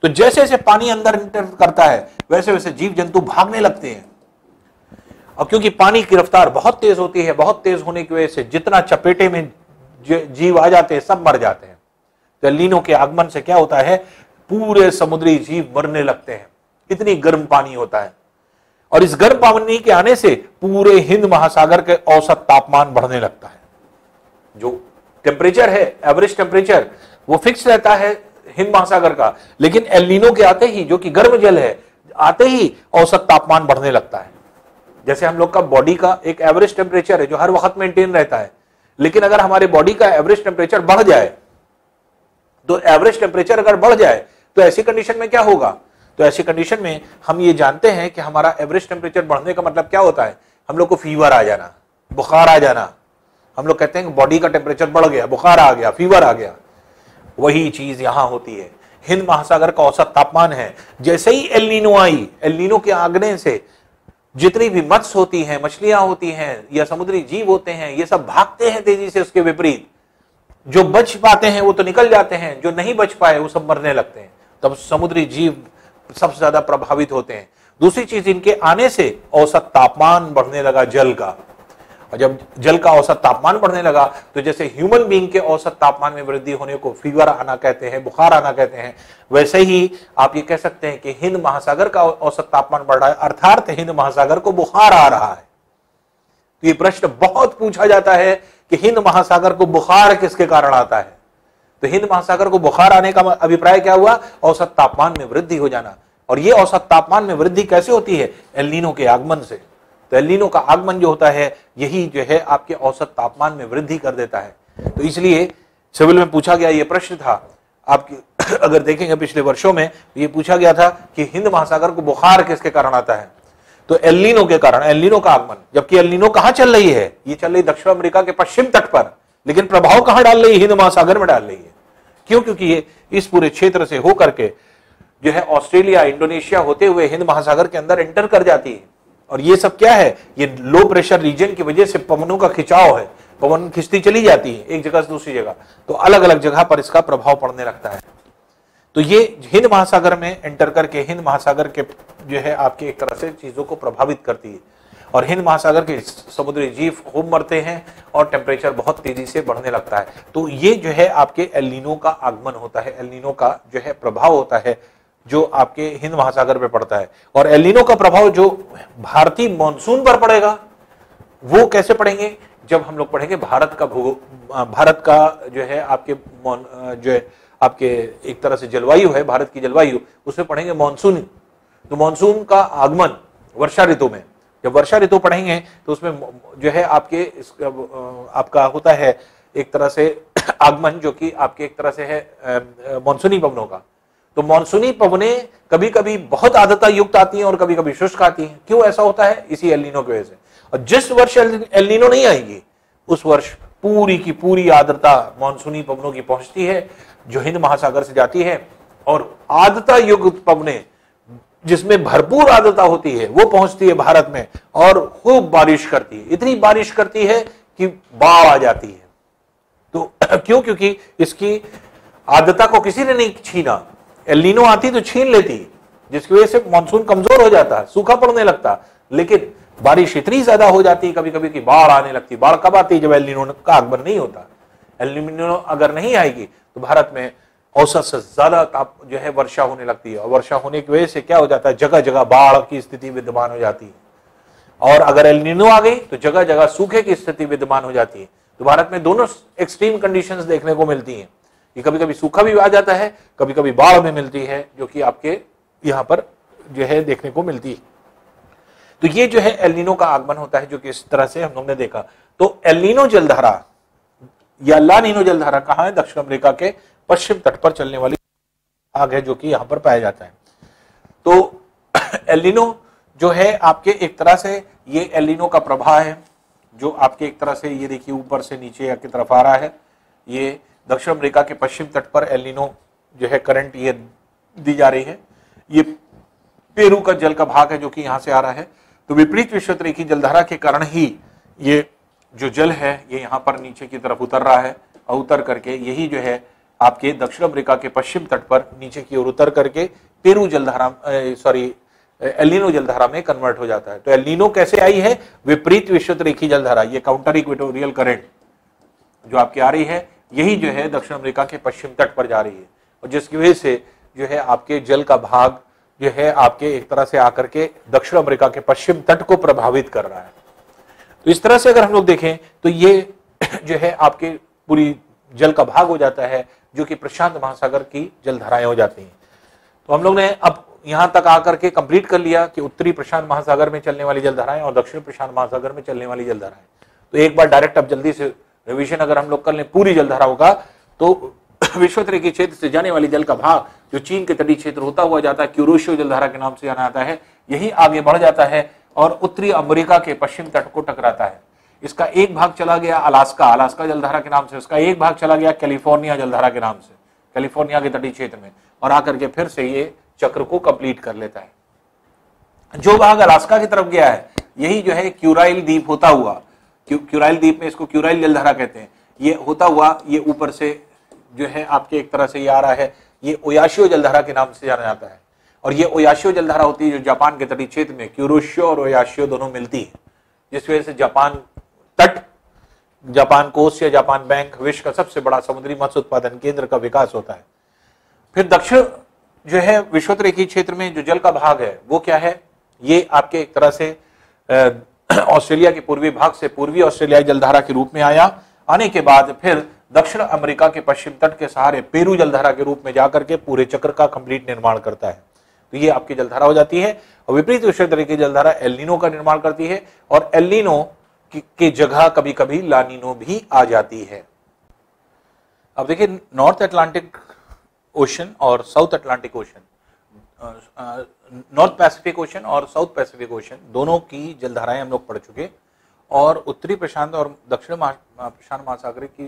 Speaker 1: तो जैसे जैसे पानी अंदर एंटर करता है वैसे वैसे जीव जंतु भागने लगते हैं, और क्योंकि पानी की रफ्तार बहुत तेज होती है, बहुत तेज होने की वजह से जितना चपेटे में जीव आ जाते हैं सब मर जाते हैं। तो एल नीनो के आगमन से क्या होता है, पूरे समुद्री जीव मरने लगते हैं, इतनी गर्म पानी होता है। और इस गर्म पानी के आने से पूरे हिंद महासागर के औसत तापमान बढ़ने लगता है। जो टेम्परेचर है, एवरेज टेम्परेचर, वो फिक्स रहता है हिंद महासागर का, लेकिन एल नीनो के आते ही, जो कि गर्म जल है, आते ही औसत तापमान बढ़ने लगता है। जैसे हम लोग का बॉडी का एक एवरेज टेम्परेचर है जो हर वक्त मेंटेन रहता है, लेकिन अगर हमारे बॉडी का एवरेज टेम्परेचर बढ़ जाए, तो एवरेज टेम्परेचर अगर बढ़ जाए तो ऐसी कंडीशन में क्या होगा, तो ऐसी कंडीशन में हम ये जानते हैं कि हमारा एवरेज टेम्परेचर बढ़ने का मतलब क्या होता है, हम लोग को फीवर आ जाना, बुखार आ जाना। हम लोग कहते हैं कि बॉडी का टेम्परेचर बढ़ गया, बुखार आ गया, फीवर आ गया। वही चीज यहां होती है। हिंद महासागर का औसत तापमान है, जैसे ही एल नीनो आई, एल नीनो के आगने से जितनी भी मत्स्य होती हैं, मछलियां होती हैं या समुद्री जीव होते हैं, ये सब भागते हैं तेजी से उसके विपरीत। जो बच पाते हैं वो तो निकल जाते हैं, जो नहीं बच पाए वो सब मरने लगते हैं। तब समुद्री जीव सबसे ज्यादा प्रभावित होते हैं। दूसरी चीज, इनके आने से औसत तापमान बढ़ने लगा जल का, और जब जल का औसत तापमान बढ़ने लगा तो जैसे ह्यूमन बीइंग के औसत तापमान में वृद्धि होने को फीवर आना कहते हैं, बुखार आना कहते हैं, वैसे ही आप ये कह सकते हैं कि हिंद महासागर का औसत तापमान बढ़ रहा है, अर्थात हिंद महासागर को बुखार आ रहा है। तो ये प्रश्न बहुत पूछा जाता है कि हिंद महासागर को बुखार किसके कारण आता है। तो हिंद महासागर को बुखार आने का अभिप्राय क्या हुआ, औसत तापमान में वृद्धि हो जाना। और ये औसत तापमान में वृद्धि कैसे होती है, एल नीनो के आगमन से। तो एल नीनो का आगमन जो होता है यही जो है आपके औसत तापमान में वृद्धि कर देता है। तो इसलिए सिविल में पूछा गया ये प्रश्न था आपके, अगर देखेंगे पिछले वर्षों में ये पूछा गया था कि हिंद महासागर को बुखार किसके कारण आता है, तो एल नीनो के कारण, एल नीनो का आगमन। जबकि एल नीनो कहां चल रही है, ये चल रही दक्षिण अमेरिका के पश्चिम तट पर, लेकिन प्रभाव कहां डाल रही है, हिंद महासागर में डाल रही है। क्यों? क्योंकि ये इस पूरे क्षेत्र से होकर के जो है ऑस्ट्रेलिया, इंडोनेशिया होते हुए हिंद महासागर के अंदर एंटर कर जाती है। और ये सब क्या है, ये लो प्रेशर रीजन की वजह से पवनों का खिंचाव है, पवन खिंचती चली जाती है एक जगह से दूसरी जगह, तो अलग अलग जगह पर इसका प्रभाव पड़ने लगता है। तो ये हिंद महासागर में एंटर करके हिंद महासागर के जो है आपके एक तरह से चीजों को प्रभावित करती है, और हिंद महासागर के समुद्री जीव खूब मरते हैं और टेम्परेचर बहुत तेजी से बढ़ने लगता है। तो ये जो है आपके एल नीनो का आगमन होता है, एल नीनो का जो है प्रभाव होता है जो आपके हिंद महासागर पे पड़ता है। और एल नीनो का प्रभाव जो भारतीय मॉनसून पर पड़ेगा वो कैसे पड़ेंगे, जब हम लोग पढ़ेंगे भारत का जो है आपके जो है आपके एक तरह से जलवायु है, भारत की जलवायु, उसमें पढ़ेंगे मॉनसून। तो मॉनसून का आगमन वर्षा ऋतु में, जब वर्षा ऋतु पढ़ेंगे तो उसमें जो है आपके आपका होता है एक तरह से आगमन जो कि आपके एक तरह से है मॉनसूनी पवनों का। तो मॉनसूनी पवनें कभी कभी बहुत आर्द्रता युक्त आती हैं और कभी कभी शुष्क आती हैं। क्यों ऐसा होता है? इसी एल नीनो की वजह से। और जिस वर्ष एल नीनो नहीं आएगी उस वर्ष पूरी की पूरी आर्द्रता मॉनसूनी पवनों की पहुंचती है जो हिंद महासागर से जाती है, और आर्द्रता युक्त पवनें जिसमें भरपूर आर्द्रता होती है वो पहुंचती है भारत में और खूब बारिश करती है, इतनी बारिश करती है कि बाढ़ आ जाती है। तो क्यों? क्योंकि इसकी आर्द्रता को किसी ने नहीं छीना। एल नीनो आती तो छीन लेती, जिसकी वजह से मानसून कमजोर हो जाता, सूखा पड़ने लगता, लेकिन बारिश इतनी ज्यादा हो जाती कभी कभी कि बाढ़ आने लगती। बाढ़ कब आती? जब एल नीनो का आगमन नहीं होता। एल नीनो अगर नहीं आएगी तो भारत में औसत से ज्यादा ताप जो है वर्षा होने लगती है, और वर्षा होने की वजह से क्या हो जाता है, जगह जगह बाढ़ की स्थिति विद्यमान हो जाती है। और अगर एल नीनो आ गई तो जगह जगह सूखे की स्थिति विद्यमान हो जाती है। तो भारत में दोनों एक्सट्रीम कंडीशंस देखने को मिलती हैं, कि कभी कभी सूखा भी आ जाता है, कभी कभी बाढ़ में मिलती है, जो कि आपके यहाँ पर जो है देखने को मिलती है। तो ये जो है एल नीनो का आगमन होता है, जो कि इस तरह से हम लोग ने देखा। तो एल नीनो जलधारा या ला नीनो जलधारा कहाँ है? दक्षिण अमेरिका के पश्चिम तट पर चलने वाली आग है, जो कि यहाँ पर पाया जाता है। तो एल नीनो जो है आपके एक तरह से ये एल नीनो का प्रभाव है, जो आपके एक तरह से ये देखिए ऊपर से नीचे की तरफ आ रहा है। ये दक्षिण अमेरिका के पश्चिम तट पर एल नीनो जो है करंट ये दी जा रही है। ये पेरू का जल का भाग है जो कि यहां से आ रहा है। तो विपरीत विषुवत-रेखीय जलधारा के कारण ही ये जो जल है ये यहाँ पर नीचे की तरफ उतर रहा है, और उतर करके यही जो है आपके दक्षिण अमेरिका के पश्चिम तट पर नीचे की ओर उतर करके पेरू जलधारा एल नीनो जलधारा में कन्वर्ट हो जाता है। तो एल नीनो कैसे आई है? विपरीत विषुवत-रेखीय जलधारा, ये काउंटर इक्वेटोरियल करंट जो आपकी आ रही है, यही जो है दक्षिण अमेरिका के पश्चिम तट पर जा रही है, और जिसकी वजह से जो है आपके जल का भाग जो है आपके एक तरह से आकर के दक्षिण अमेरिका के पश्चिम तट को प्रभावित कर रहा है। तो इस तरह से अगर हम लोग देखें तो ये जो है आपके पूरी जल का भाग हो जाता है, जो कि प्रशांत महासागर की जलधाराएं हो जाती हैं। तो हम लोग ने अब यहां तक आकर के कंप्लीट कर लिया कि उत्तरी प्रशांत महासागर में चलने वाली जलधाराएं और दक्षिण प्रशांत महासागर में चलने वाली जलधाराएं। तो एक बार डायरेक्ट अब जल्दी से रिवीजन अगर हम लोग कर लें पूरी जलधाराओं का, तो विषुवत-रेखीय क्षेत्र से जाने वाली जल का भाग जो चीन के तटीय क्षेत्र होता हुआ जाता है, क्यूरोशियो जलधारा के नाम से जाना जाता है, यही आगे बढ़ जाता है और उत्तरी अमेरिका के पश्चिम तट को टकराता है। इसका एक भाग चला गया अलास्का जलधारा के नाम से, उसका एक भाग चला गया कैलिफोर्निया जलधारा के नाम से, कैलिफोर्निया के तटीय क्षेत्र में, और आकर के फिर से ये चक्र को कंप्लीट कर लेता है। जो भाग अलास्का की तरफ गया है यही जो है क्यूराइल द्वीप होता हुआ, क्यूराइल द्वीप में इसको क्यूराइल जलधारा कहते हैं, ये होता हुआ ये ऊपर से जो है आपके एक तरह से ये आ रहा है, ये ओयाशियो जलधारा के नाम से जाना जाता है। और ये ओयाशियो जलधारा होती है जो जापान के तटीय क्षेत्र में क्यूरोशियो और ओयाशियो दोनों मिलती है, जिस वजह से जापान तट, जापान कोस्ट या जापान बैंक विश्व का सबसे बड़ा समुद्री मत्स्य उत्पादन केंद्र का विकास होता है। फिर दक्षिण जो है विषुवत-रेखीय क्षेत्र में जो जल का भाग है वो क्या है? ये आपके एक तरह से ऑस्ट्रेलिया के पूर्वी भाग से पूर्वी ऑस्ट्रेलियाई जलधारा के रूप में आया, आने के बाद फिर दक्षिण अमेरिका के पश्चिम तट के सहारे पेरू जलधारा के रूप में जाकर के पूरे चक्र का कंप्लीट निर्माण करता है। तो ये आपकी जलधारा हो जाती है। और विपरीत विषुवत रेखा की जलधारा एल नीनो का निर्माण करती है और एल नीनो की जगह कभी कभी ला नीनो भी आ जाती है। अब देखिए नॉर्थ अटलांटिक ओशन और south Atlantic ocean, north Pacific ocean और साउथ पैसिफिक ओशन दोनों की जलधाराएं हम लोग पढ़ चुके। और उत्तरी प्रशांत और दक्षिण प्रशांत महासागर की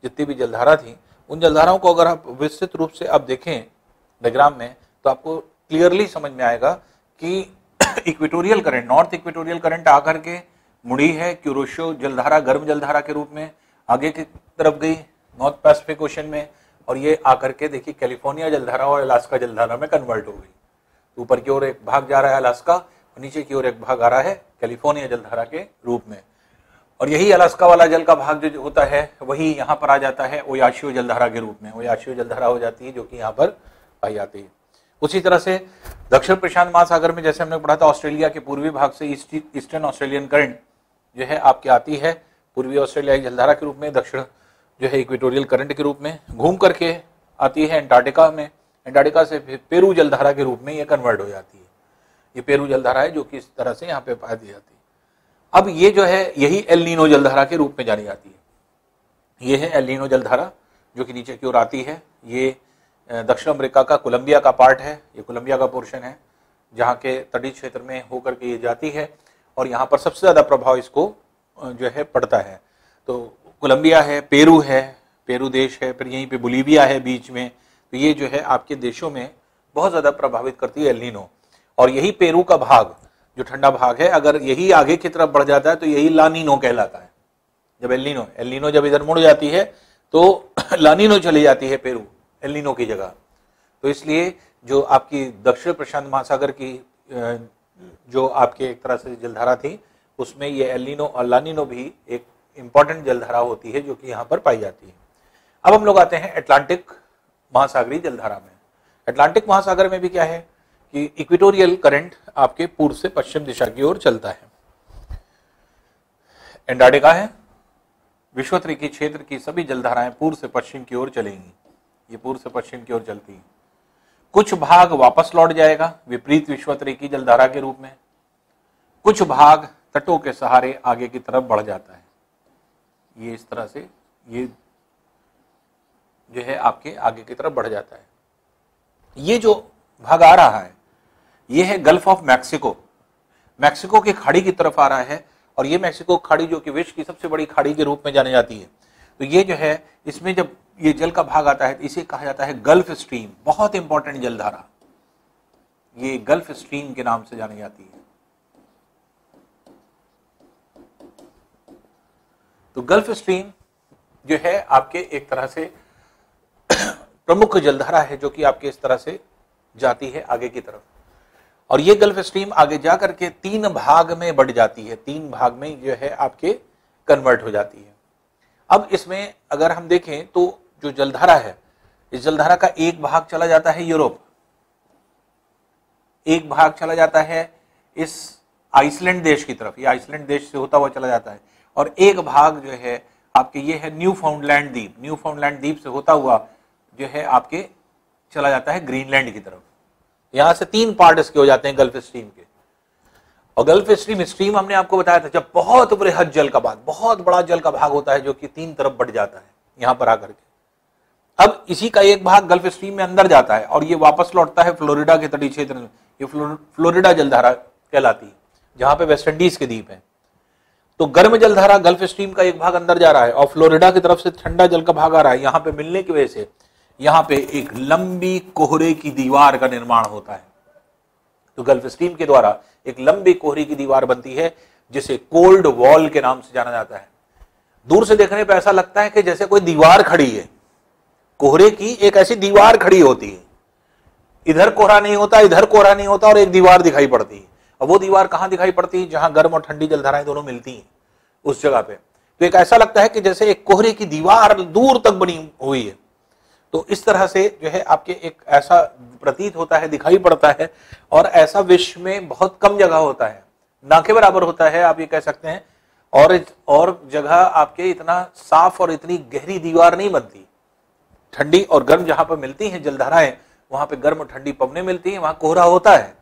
Speaker 1: जितनी भी जलधारा थी उन जलधाराओं को अगर आप विस्तृत रूप से आप देखें डायग्राम में तो आपको क्लियरली समझ में आएगा कि equatorial current, north equatorial current आकर के मुड़ी है क्यूरोशियो जलधारा गर्म जलधारा के रूप में आगे की तरफ गई नॉर्थ पैसिफिक ओशन में, और ये आकर के देखिए कैलिफोर्निया जलधारा और अलास्का जलधारा में कन्वर्ट हो गई। ऊपर की ओर एक भाग जा रहा है अलास्का और नीचे की ओर एक भाग आ रहा है कैलिफोर्निया जलधारा के रूप में, और यही अलास्का वाला जल का भाग जो होता है वही यहाँ पर आ जाता है ओयाशियो जलधारा के रूप में, ओयाशियो जलधारा हो जाती है जो कि यहाँ पर पाई जाती है। उसी तरह से दक्षिण प्रशांत महासागर में जैसे हमने पढ़ा था ऑस्ट्रेलिया के पूर्वी भाग से ईस्टर्न ऑस्ट्रेलियन करंट जो है आपके आती है पूर्वी ऑस्ट्रेलियाई जलधारा के रूप में, दक्षिण जो है इक्वेटोरियल करंट के रूप में घूम करके आती है एंटार्क्टिका में, एंटार्क्टिका से पेरू जलधारा के रूप में ये कन्वर्ट हो जाती है। ये पेरू जलधारा है जो कि इस तरह से यहाँ पे पाई दी जाती है। अब ये जो है यही एल नीनो जलधारा के रूप में जानी जाती है। ये है एल नीनो जलधारा जो कि नीचे की ओर आती है। ये दक्षिण अमेरिका का कोलंबिया का पार्ट है, ये कोलंबिया का पोर्शन है जहाँ के तटीय क्षेत्र में होकर के ये जाती है और यहाँ पर सबसे ज़्यादा प्रभाव इसको जो है पड़ता है। तो कोलंबिया है, पेरू देश है, फिर यहीं पे बोलीविया है बीच में, तो ये जो है आपके देशों में बहुत ज़्यादा प्रभावित करती है एल नीनो। और यही पेरू का भाग जो ठंडा भाग है अगर यही आगे की तरफ बढ़ जाता है तो यही ला नीनो कहलाता है। जब एल नीनो जब इधर मुड़ जाती है तो ला नीनो चली जाती है पेरू एल नीनो की जगह। तो इसलिए जो आपकी दक्षिण प्रशांत महासागर की जो आपके एक तरह से जलधारा थी उसमें ये एल नीनो और ला नीनो भी एक इंपॉर्टेंट जलधारा होती है जो कि यहाँ पर पाई जाती है। अब हम लोग आते हैं अटलांटिक महासागरीय जलधारा में। अटलांटिक महासागर में भी क्या है कि इक्वेटोरियल करंट आपके पूर्व से पश्चिम दिशा की ओर चलता है। एंटार्क्टिका है, विषुवत रेखीय क्षेत्र की सभी जलधाराएं पूर्व से पश्चिम की ओर चलेंगी, ये पूर्व से पश्चिम की ओर चलती है। कुछ भाग वापस लौट जाएगा विपरीत विषुवत रेखीय जलधारा के रूप में, कुछ भाग तटों के सहारे आगे की तरफ बढ़ जाता है। ये इस तरह से ये जो है आपके आगे की तरफ बढ़ जाता है। ये जो भाग आ रहा है ये है गल्फ ऑफ मैक्सिको, मैक्सिको की खाड़ी की तरफ आ रहा है और ये मैक्सिको खाड़ी जो कि विश्व की सबसे बड़ी खाड़ी के रूप में जानी जाती है। तो ये जो है इसमें जब ये जल का भाग आता है तो इसे कहा जाता है गल्फ स्ट्रीम, बहुत इंपॉर्टेंट जलधारा, ये गल्फ स्ट्रीम के नाम से जानी जाती है। तो गल्फ स्ट्रीम जो है आपके एक तरह से प्रमुख जलधारा है जो कि आपके इस तरह से जाती है आगे की तरफ, और ये गल्फ स्ट्रीम आगे जाकर के 3 भाग में बढ़ जाती है, 3 भाग में जो है आपके कन्वर्ट हो जाती है। अब इसमें अगर हम देखें तो जो जलधारा है इस जलधारा का एक भाग चला जाता है यूरोप, एक भाग चला जाता है इस आइसलैंड देश की तरफ, ये आइसलैंड देश से होता हुआ चला जाता है, और एक भाग जो है आपके ये है न्यूफाउंडलैंड द्वीप, न्यूफाउंडलैंड द्वीप से होता हुआ जो है आपके चला जाता है ग्रीनलैंड की तरफ। यहां से 3 पार्ट इसके हो जाते हैं गल्फ स्ट्रीम के। और गल्फ स्ट्रीम हमने आपको बताया था जब बहुत बृहद जल का भाग, बहुत बड़ा जल का भाग होता है जो कि 3 तरफ बढ़ जाता है यहां पर आकर के। अब इसी का एक भाग गल्फ स्ट्रीम में अंदर जाता है और ये वापस लौटता है फ्लोरिडा के तटीय क्षेत्र में, ये फ्लोरिडा जलधारा कहलाती है जहां पे वेस्ट इंडीज के द्वीप है। तो गर्म जलधारा गल्फ स्ट्रीम का एक भाग अंदर जा रहा है और फ्लोरिडा की तरफ से ठंडा जल का भाग आ रहा है। यहां पे मिलने की वजह से यहां पे एक लंबी कोहरे की दीवार का निर्माण होता है। तो गल्फ स्ट्रीम के द्वारा एक लंबी कोहरे की दीवार बनती है जिसे कोल्ड वॉल के नाम से जाना जाता है। दूर से देखने पर ऐसा लगता है कि जैसे कोई दीवार खड़ी है, कोहरे की एक ऐसी दीवार खड़ी होती है, इधर कोहरा नहीं होता, इधर कोहरा नहीं होता और एक दीवार दिखाई पड़ती है। और वो दीवार कहां दिखाई पड़ती है? जहां गर्म और ठंडी जलधाराएं दोनों मिलती हैं उस जगह पे। तो एक ऐसा लगता है कि जैसे एक कोहरे की दीवार दूर तक बनी हुई है। तो इस तरह से जो है आपके एक ऐसा प्रतीत होता है, दिखाई पड़ता है, और ऐसा विश्व में बहुत कम जगह होता है, ना के बराबर होता है आप ये कह सकते हैं। और जगह आपके इतना साफ और इतनी गहरी दीवार नहीं बनती। ठंडी और गर्म जहां पर मिलती हैं जलधाराएं वहां पे गर्म ठंडी पवनें मिलती हैं, वहां कोहरा होता है,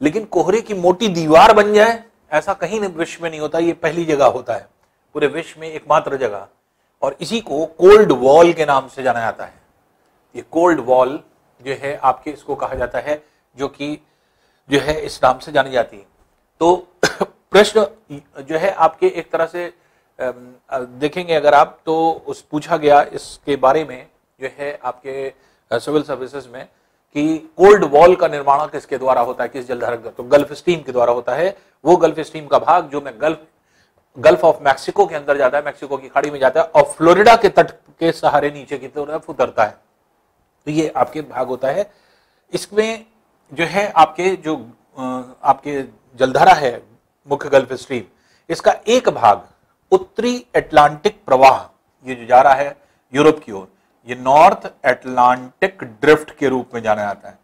Speaker 1: लेकिन कोहरे की मोटी दीवार बन जाए ऐसा कहीं विश्व में नहीं होता। ये पहली जगह होता है पूरे विश्व में, एकमात्र जगह, और इसी को कोल्ड वॉल के नाम से जाना जाता है। ये कोल्ड वॉल जो है आपके, इसको कहा जाता है, जो कि जो है इस नाम से जानी जाती है। तो प्रश्न जो है आपके एक तरह से देखेंगे अगर आप, तो उस पूछा गया इसके बारे में जो है आपके सिविल सर्विसेज में कि कोल्ड वॉल का निर्माण किसके द्वारा होता है, किस जलधारा के द्वारा, तो गल्फ स्ट्रीम के द्वारा होता है। वो गल्फ स्ट्रीम का भाग जो में गल्फ ऑफ मैक्सिको के अंदर जाता है, मैक्सिको की खाड़ी में जाता है और फ्लोरिडा के तट के सहारे नीचे की तरफ उतरता है। तो ये आपके भाग होता है। इसमें जो है आपके जो आपके जलधारा है मुख्य गल्फ स्ट्रीम, इसका एक भाग उत्तरी अटलांटिक प्रवाह, ये जो जा रहा है यूरोप की ओर, ये नॉर्थ अटलांटिक ड्रिफ्ट के रूप में जाना जाता है।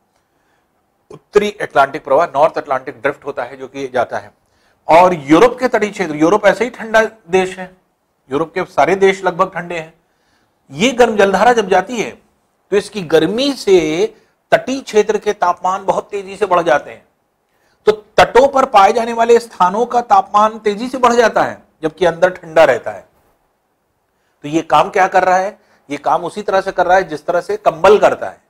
Speaker 1: उत्तरी अटलांटिक प्रवाह नॉर्थ अटलांटिक ड्रिफ्ट होता है जो कि जाता है। और यूरोप के तटीय क्षेत्र, यूरोप ऐसे ही ठंडा देश है, यूरोप के सारे देश लगभग ठंडे हैं। ये गर्म जलधारा जब जाती है तो इसकी गर्मी से तटीय क्षेत्र के तापमान बहुत तेजी से बढ़ जाते हैं। तो तटों पर पाए जाने वाले स्थानों का तापमान तेजी से बढ़ जाता है, जबकि अंदर ठंडा रहता है। तो ये काम क्या कर रहा है, ये काम उसी तरह से कर रहा है जिस तरह से कंबल करता है।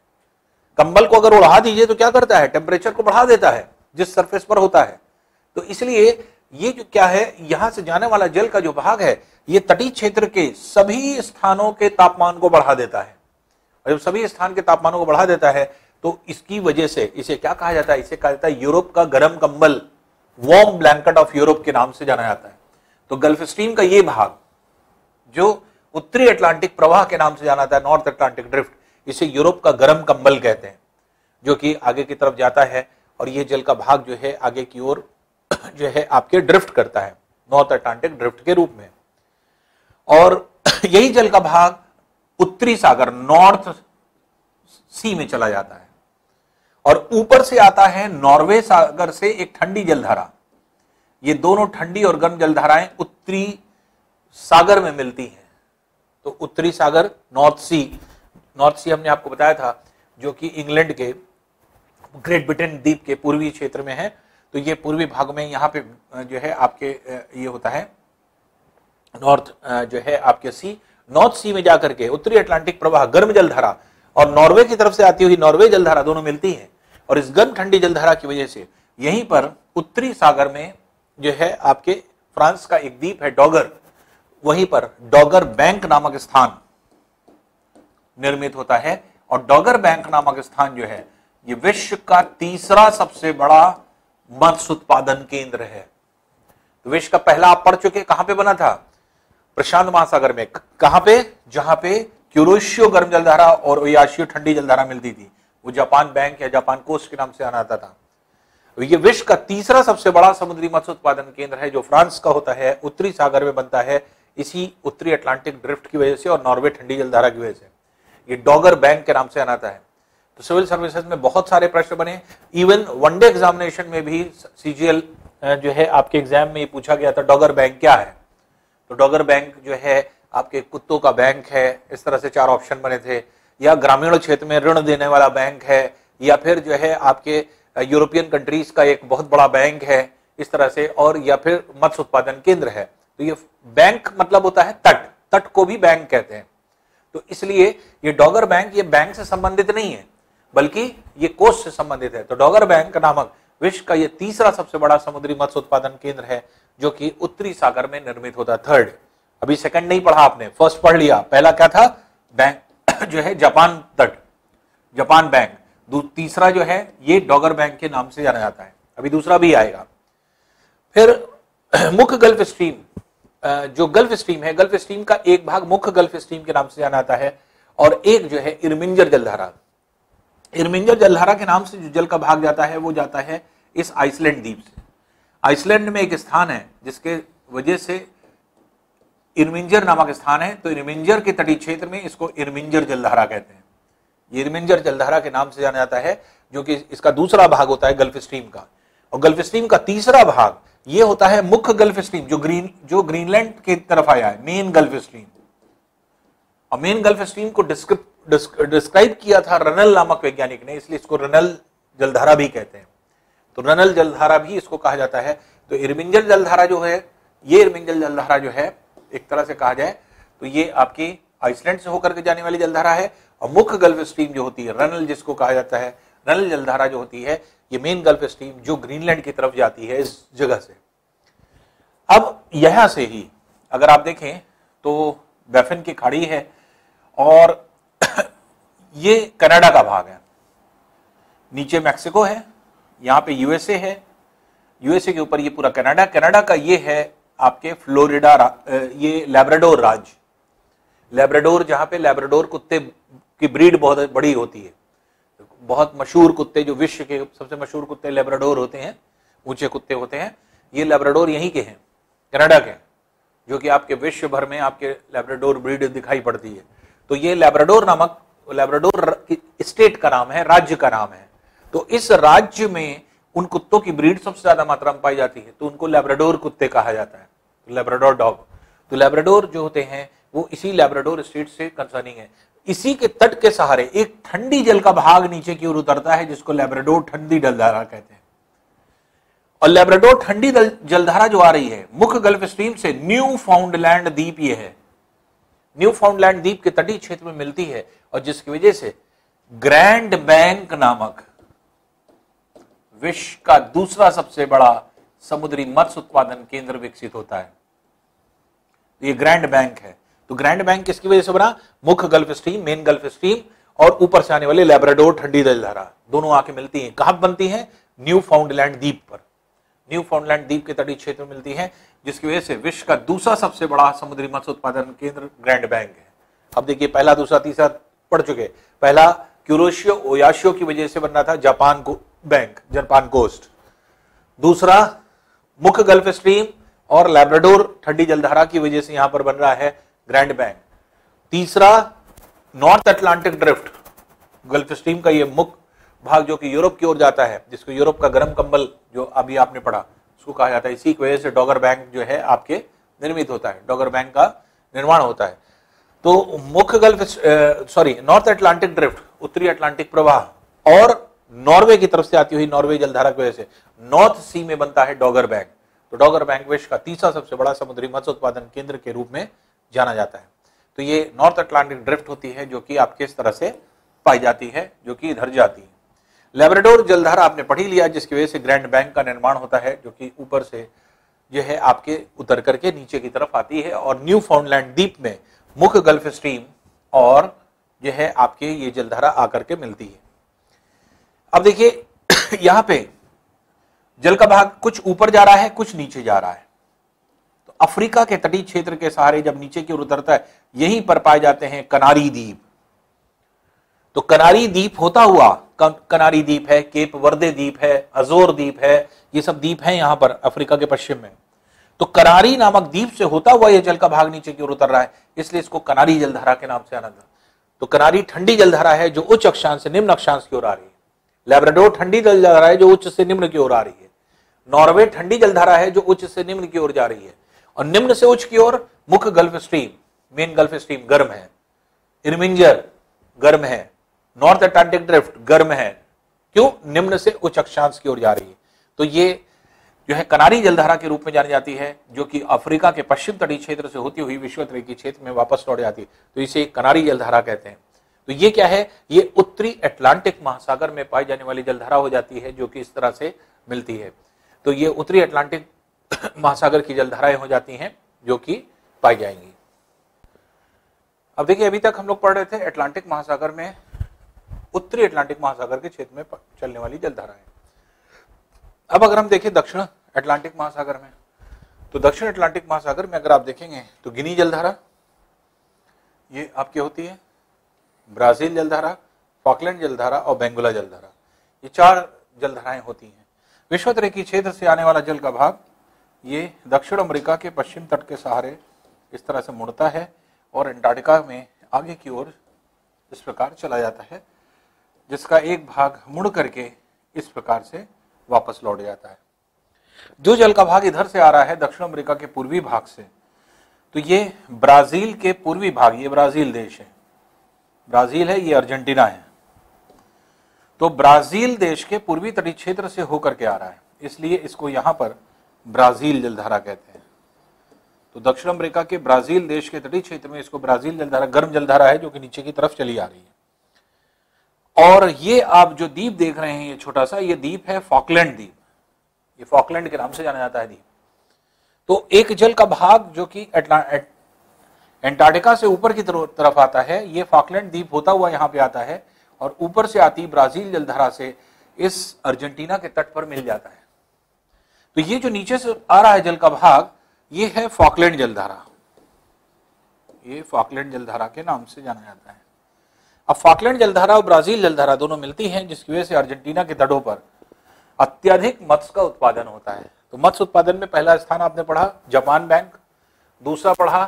Speaker 1: कंबल को अगर उड़ा दीजिए तो क्या करता है, टेम्परेचर को बढ़ा देता है जिस सरफेस पर होता है। तो इसलिए ये जो क्या है, यहां से जाने वाला जल का जो भाग है, ये तटीय क्षेत्र के सभी स्थानों के तापमान को बढ़ा देता है। और जब सभी स्थान के तापमानों को बढ़ा देता है तो इसकी वजह से इसे क्या कहा जाता है, इसे कहा जाता है यूरोप का गर्म कंबल, वार्म ब्लैंकेट ऑफ यूरोप के नाम से जाना जाता है। तो गल्फ स्ट्रीम का ये भाग जो उत्तरी अटलांटिक प्रवाह के नाम से जाना जाता है, नॉर्थ अटलांटिक ड्रिफ्ट, इसे यूरोप का गर्म कंबल कहते हैं, जो कि आगे की तरफ जाता है और ये जल का भाग जो है आगे की ओर जो है आपके ड्रिफ्ट करता है नॉर्थ अटलांटिक ड्रिफ्ट के रूप में। और यही जल का भाग उत्तरी सागर नॉर्थ सी में चला जाता है और ऊपर से आता है नॉर्वे सागर से एक ठंडी जलधारा। ये दोनों ठंडी और गर्म जलधाराएं उत्तरी सागर में मिलती हैं। तो उत्तरी सागर नॉर्थ सी हमने आपको बताया था, जो कि इंग्लैंड के ग्रेट ब्रिटेन द्वीप के पूर्वी क्षेत्र में है। तो ये पूर्वी भाग में यहाँ पे जो है आपके ये होता है नॉर्थ जो है आपके सी, नॉर्थ सी में जाकर के उत्तरी अटलांटिक प्रवाह गर्म जलधारा और नॉर्वे की तरफ से आती हुई नॉर्वे जलधारा दोनों मिलती हैं। और इस गर्म ठंडी जलधारा की वजह से यहीं पर उत्तरी सागर में जो है आपके फ्रांस का एक द्वीप है डॉगर, वहीं पर डॉगर बैंक नामक स्थान निर्मित होता है। और डॉगर बैंक नामक स्थान जो है ये विश्व का तीसरा सबसे बड़ा मत्स्य उत्पादन केंद्र है। तो विश्व का पहला आप पढ़ चुके, कहां पे बना था, प्रशांत महासागर में। कहां पे, जहां पे क्यूरोशियो गर्म जलधारा और ओयाशियो ठंडी जलधारा मिलती थी, वो जापान बैंक या जापान कोस्ट के नाम से आना आता था। ये विश्व का तीसरा सबसे बड़ा समुद्री मत्स्य उत्पादन केंद्र है, जो फ्रांस का होता है, उत्तरी सागर में बनता है, इसी उत्तरी अटलांटिक ड्रिफ्ट की वजह से और नॉर्वे ठंडी जलधारा की वजह से। ये डॉगर बैंक के नाम से आना आता है। तो सिविल सर्विसेज में बहुत सारे प्रश्न बने, इवन वनडे एग्जामिनेशन में भी सीजीएल जो है आपके एग्जाम में पूछा गया था डॉगर बैंक क्या है। तो डॉगर बैंक जो है आपके कुत्तों का बैंक है, इस तरह से 4 ऑप्शन बने थे, या ग्रामीण क्षेत्र में ऋण देने वाला बैंक है, या फिर जो है आपके यूरोपियन कंट्रीज का एक बहुत बड़ा बैंक है इस तरह से, और या फिर मत्स्य उत्पादन केंद्र है। तो ये बैंक मतलब होता है तट, तट को भी बैंक कहते हैं। तो इसलिए ये डॉगर बैंक ये बैंक से संबंधित नहीं है, बल्कि ये कोस्ट से संबंधित है। तो डॉगर बैंक नामक विश्व का ये तीसरा सबसे बड़ा समुद्री मत्स्य उत्पादन केंद्र है, जो कि उत्तरी सागर में निर्मित होता है। थर्ड, अभी सेकंड नहीं पढ़ा आपने, फर्स्ट पढ़ लिया। पहला क्या था, बैंक जो है जापान तट, जापान बैंक। तीसरा जो है ये डॉगर बैंक के नाम से जाना जाता है, अभी दूसरा भी आएगा। फिर मुख्य गल्फ स्ट्रीम, जो गल्फ स्ट्रीम है, गल्फ स्ट्रीम का एक भाग मुख्य गल्फ स्ट्रीम के नाम से जाना जाता है, और एक जो है इरमिंजर जलधारा। इरमिंजर जलधारा के नाम से जो जल का भाग जाता है वो जाता है इस आइसलैंड द्वीप से। आइसलैंड में एक स्थान है जिसके वजह से इरमिंजर नामक स्थान है। तो इरमिंजर के तटीय क्षेत्र में इसको इरमिंजर जलधारा कहते हैं। ये इरमिंजर जलधारा के नाम से जाना जाता है, जो कि इसका दूसरा भाग होता है गल्फ स्ट्रीम का। और गल्फ स्ट्रीम का तीसरा भाग ये होता है मुख्य गल्फ स्ट्रीम, जो ग्रीनलैंड की तरफ आया है, मेन गल्फ स्ट्रीम। और मेन गल्फ स्ट्रीम को डिस्क्राइब किया था रनल नामक वैज्ञानिक ने, इसलिए इसको रनल जलधारा भी कहते हैं। तो रनल जलधारा भी इसको कहा जाता है। तो इरमिंजल जलधारा जो है, ये इरमिंजल जलधारा जो है एक तरह से कहा जाए तो ये आपकी आइसलैंड से होकर के जाने वाली जलधारा है। और मुख्य गल्फ स्ट्रीम जो होती है, रनल जिसको कहा जाता है, रनल जलधारा जो होती है, ये मेन गल्फ स्ट्रीम जो ग्रीनलैंड की तरफ जाती है इस जगह से। अब यहां से ही अगर आप देखें तो बैफिन की खाड़ी है और ये कनाडा का भाग है, नीचे मैक्सिको है, यहां पे यूएसए है, यूएसए के ऊपर ये पूरा कनाडा, कनाडा का ये है आपके फ्लोरिडा, ये लैब्राडोर राज्य, लैब्राडोर जहां पे लैब्राडोर कुत्ते की ब्रीड बहुत बड़ी होती है। बहुत मशहूर कुत्ते, जो विश्व के सबसे मशहूर कुत्ते लैब्राडोर होते हैं, ऊंचे कुत्ते होते हैं, ये लैब्राडोर यहीं के हैं, कनाडा के, जो कि आपके विश्व भर में आपके लैब्राडोर ब्रीड दिखाई पड़ती है। तो ये लैब्राडोर नामक, लैब्राडोर स्टेट का नाम है, राज्य का नाम है। तो इस राज्य में उन कुत्तों की ब्रीड सबसे ज्यादा मात्रा में पाई जाती है, तो उनको लैब्राडोर कुत्ते कहा जाता है, लैब्राडोर डॉग। तो लैब्राडोर जो होते हैं वो इसी लैब्राडोर स्टेट से कंसर्निंग है। इसी के तट के सहारे एक ठंडी जल का भाग नीचे की ओर उतरता है, जिसको लैब्राडोर ठंडी जलधारा कहते हैं। और लैब्राडोर ठंडी जलधारा जो आ रही है मुख्य गल्फ स्ट्रीम से न्यू फाउंडलैंड द्वीप, ये है न्यू फाउंडलैंड द्वीप के तटीय क्षेत्र में मिलती है, और जिसकी वजह से ग्रैंड बैंक नामक विश्व का दूसरा सबसे बड़ा समुद्री मत्स्य उत्पादन केंद्र विकसित होता है। ये ग्रैंड बैंक है। तो ग्रैंड बैंक किसकी वजह से बना? मुख्य gulf stream, main gulf stream और ऊपर से आने वाले लैब्राडोर ठंडी जलधारा, दोनों आके मिलती हैं। कहां बनती हैं? न्यू फाउंडलैंड द्वीप पर, न्यू फाउंडलैंड द्वीप के तटीय क्षेत्र में मिलती है, जिसकी वजह से विश्व का दूसरा सबसे बड़ा समुद्री मत्स्य उत्पादन केंद्र ग्रैंड बैंक है। अब देखिए पहला, दूसरा, तीसरा पढ़ चुके। पहला क्यूरोशियो ओयाशियो की वजह से बन रहा था जापान को बैंक, जापान कोस्ट। दूसरा मुख्य गल्फ स्ट्रीम और लैब्राडोर ठंडी जलधारा की वजह से यहां पर बन रहा है ग्रैंड बैंक। तीसरा north Atlantic drift, gulf stream का ये मुख्य भाग जो कि यूरोप की ओर जाता है, जिसको यूरोप का गर्म कंबल जो अभी आपने पढ़ा उसको कहा जाता है। इसी की वजह से डॉगर बैंक जो है आपके निर्मित होता है, डॉगर बैंक का निर्माण होता है। तो मुख्य गल्फ नॉर्थ अटलांटिक ड्रिफ्ट, उत्तरी अटलांटिक प्रवाह, और नॉर्वे की तरफ से आती हुई नॉर्वे जलधारा की वजह से नॉर्थ सी में बनता है डॉगर बैंक। तो डॉगर बैंक विश्व का तीसरा सबसे बड़ा समुद्री मत्स्य उत्पादन केंद्र के रूप में जाना जाता है। तो ये नॉर्थ अटलांटिक ड्रिफ्ट होती है जो कि आपके इस तरह से पाई जाती है, जो कि इधर जाती है। लैब्राडोर जलधारा आपने पढ़ ही लिया, जिसकी वजह से ग्रैंड बैंक का निर्माण होता है, जो कि ऊपर से जो है आपके उतर करके नीचे की तरफ आती है, और न्यू फाउंडलैंड द्वीप में मुख्य गल्फ स्ट्रीम और जो है आपके ये जलधारा आकर के मिलती है। अब देखिए यहां पे जल का भाग कुछ ऊपर जा रहा है, कुछ नीचे जा रहा है। तो अफ्रीका के तटीय क्षेत्र के सहारे जब नीचे की ओर उतरता है, यहीं पर पाए जाते हैं कनारी द्वीप। तो कनारी द्वीप होता हुआ, कनारी द्वीप है, केप वर्दे द्वीप है, अजोर द्वीप है, ये सब द्वीप हैं यहां पर अफ्रीका के पश्चिम में। तो कनारी नामक द्वीप से होता हुआ यह जल का भाग नीचे की ओर उतर रहा है, इसलिए इसको कनारी जलधारा के नाम से आना था। तो कनारी ठंडी जलधारा है जो उच्च अक्षांश से निम्न अक्षांश की ओर आ रही है। लैब्राडोर ठंडी जलधारा है जो उच्च से निम्न की ओर आ रही है। नॉर्वे ठंडी जलधारा है जो उच्च से निम्न की ओर जा रही है, और निम्न से उच्च की ओर मुख्य gulf stream, main gulf stream गर्म है, इरमिंजर गर्म है, नॉर्थ अटलांटिक ड्रिफ्ट गर्म है। क्यों? निम्न से उच्च अक्षांश की ओर जा रही है। तो ये जो है कनारी जलधारा के रूप में जानी जाती है, जो कि अफ्रीका के पश्चिम तटीय क्षेत्र से होती हुई विषुवत रेखीय क्षेत्र में वापस लौट जाती है। तो इसे कनारी जलधारा कहते हैं। तो ये क्या है? ये उत्तरी अटलांटिक महासागर में पाई जाने वाली जलधारा हो जाती है, जो कि इस तरह से मिलती है। तो ये उत्तरी अटलांटिक महासागर की जलधाराएं हो जाती हैं जो कि पाई जाएंगी। अब देखिए अभी तक हम लोग पढ़ रहे थे अटलांटिक महासागर में, उत्तरी अटलांटिक महासागर के क्षेत्र में चलने वाली जलधाराएं। अब अगर हम देखें दक्षिण अटलांटिक महासागर में, तो दक्षिण अटलांटिक महासागर में अगर आप देखेंगे तो गिनी जलधारा ये आपकी होती है, ब्राजील जलधारा, फॉकलैंड जलधारा और बेंगुला जलधारा, ये चार जलधाराएं होती हैं। विषुवत रेखीय क्षेत्र से आने वाला जल का भाग ये दक्षिण अमेरिका के पश्चिम तट के सहारे इस तरह से मुड़ता है और अंटार्कटिका में आगे की ओर इस प्रकार चला जाता है, जिसका एक भाग मुड़ करके इस प्रकार से वापस लौट जाता है। जो जल का भाग इधर से आ रहा है दक्षिण अमेरिका के पूर्वी भाग से, तो ये ब्राजील के पूर्वी भाग, ये ब्राजील देश है, ब्राजील है, ये अर्जेंटीना है। तो ब्राजील देश के पूर्वी तटीय क्षेत्र से होकर के आ रहा है, इसलिए इसको यहां पर ब्राजील जलधारा कहते हैं। तो दक्षिण अमेरिका के ब्राजील देश के तटीय क्षेत्र में इसको ब्राजील जलधारा, गर्म जलधारा है जो कि नीचे की तरफ चली आ रही है। और ये आप जो द्वीप देख रहे हैं, ये छोटा सा ये द्वीप है फॉकलैंड द्वीप, ये फॉकलैंड के नाम से जाना जाता है द्वीप। तो एक जल का भाग जो कि एंटार्क्टिका से ऊपर की तरफ आता है, ये फॉकलैंड द्वीप होता हुआ यहाँ पे आता है और ऊपर से आती ब्राजील जलधारा से इस अर्जेंटीना के तट पर मिल जाता है। तो ये जो नीचे से आ रहा है जल का भाग, ये है फॉकलैंड जलधारा, ये फॉकलैंड जलधारा के नाम से जाना जाता है। अब फॉकलैंड जलधारा और ब्राजील जलधारा दोनों मिलती हैं, जिसकी वजह से अर्जेंटीना के तटों पर अत्यधिक मत्स्य का उत्पादन होता है। तो मत्स्य उत्पादन में पहला स्थान आपने पढ़ा जापान बैंक, दूसरा पढ़ा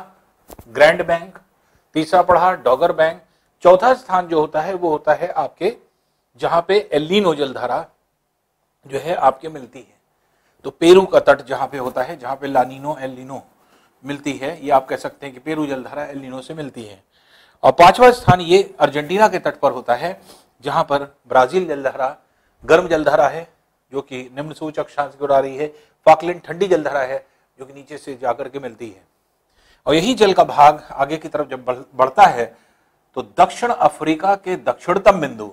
Speaker 1: ग्रैंड बैंक, तीसरा पढ़ा डॉगर बैंक, चौथा स्थान जो होता है वो होता है आपके जहां पे एलिनो जलधारा जो है आपके मिलती है। तो पेरू का तट जहां पे होता है, जहां पे लानिनो एलिनो मिलती है, ये आप कह सकते हैं कि पेरू जलधारा एलिनो से मिलती है। और पांचवा स्थान ये अर्जेंटीना के तट पर होता है, जहां पर ब्राजील जलधारा गर्म जलधारा है जो कि निम्न सूचक अक्षांश की ओर आ रही है, फॉकलैंड ठंडी जलधारा है जो कि नीचे से जाकर के मिलती है। और यही जल का भाग आगे की तरफ जब बढ़ता है तो दक्षिण अफ्रीका के दक्षिणतम बिंदु,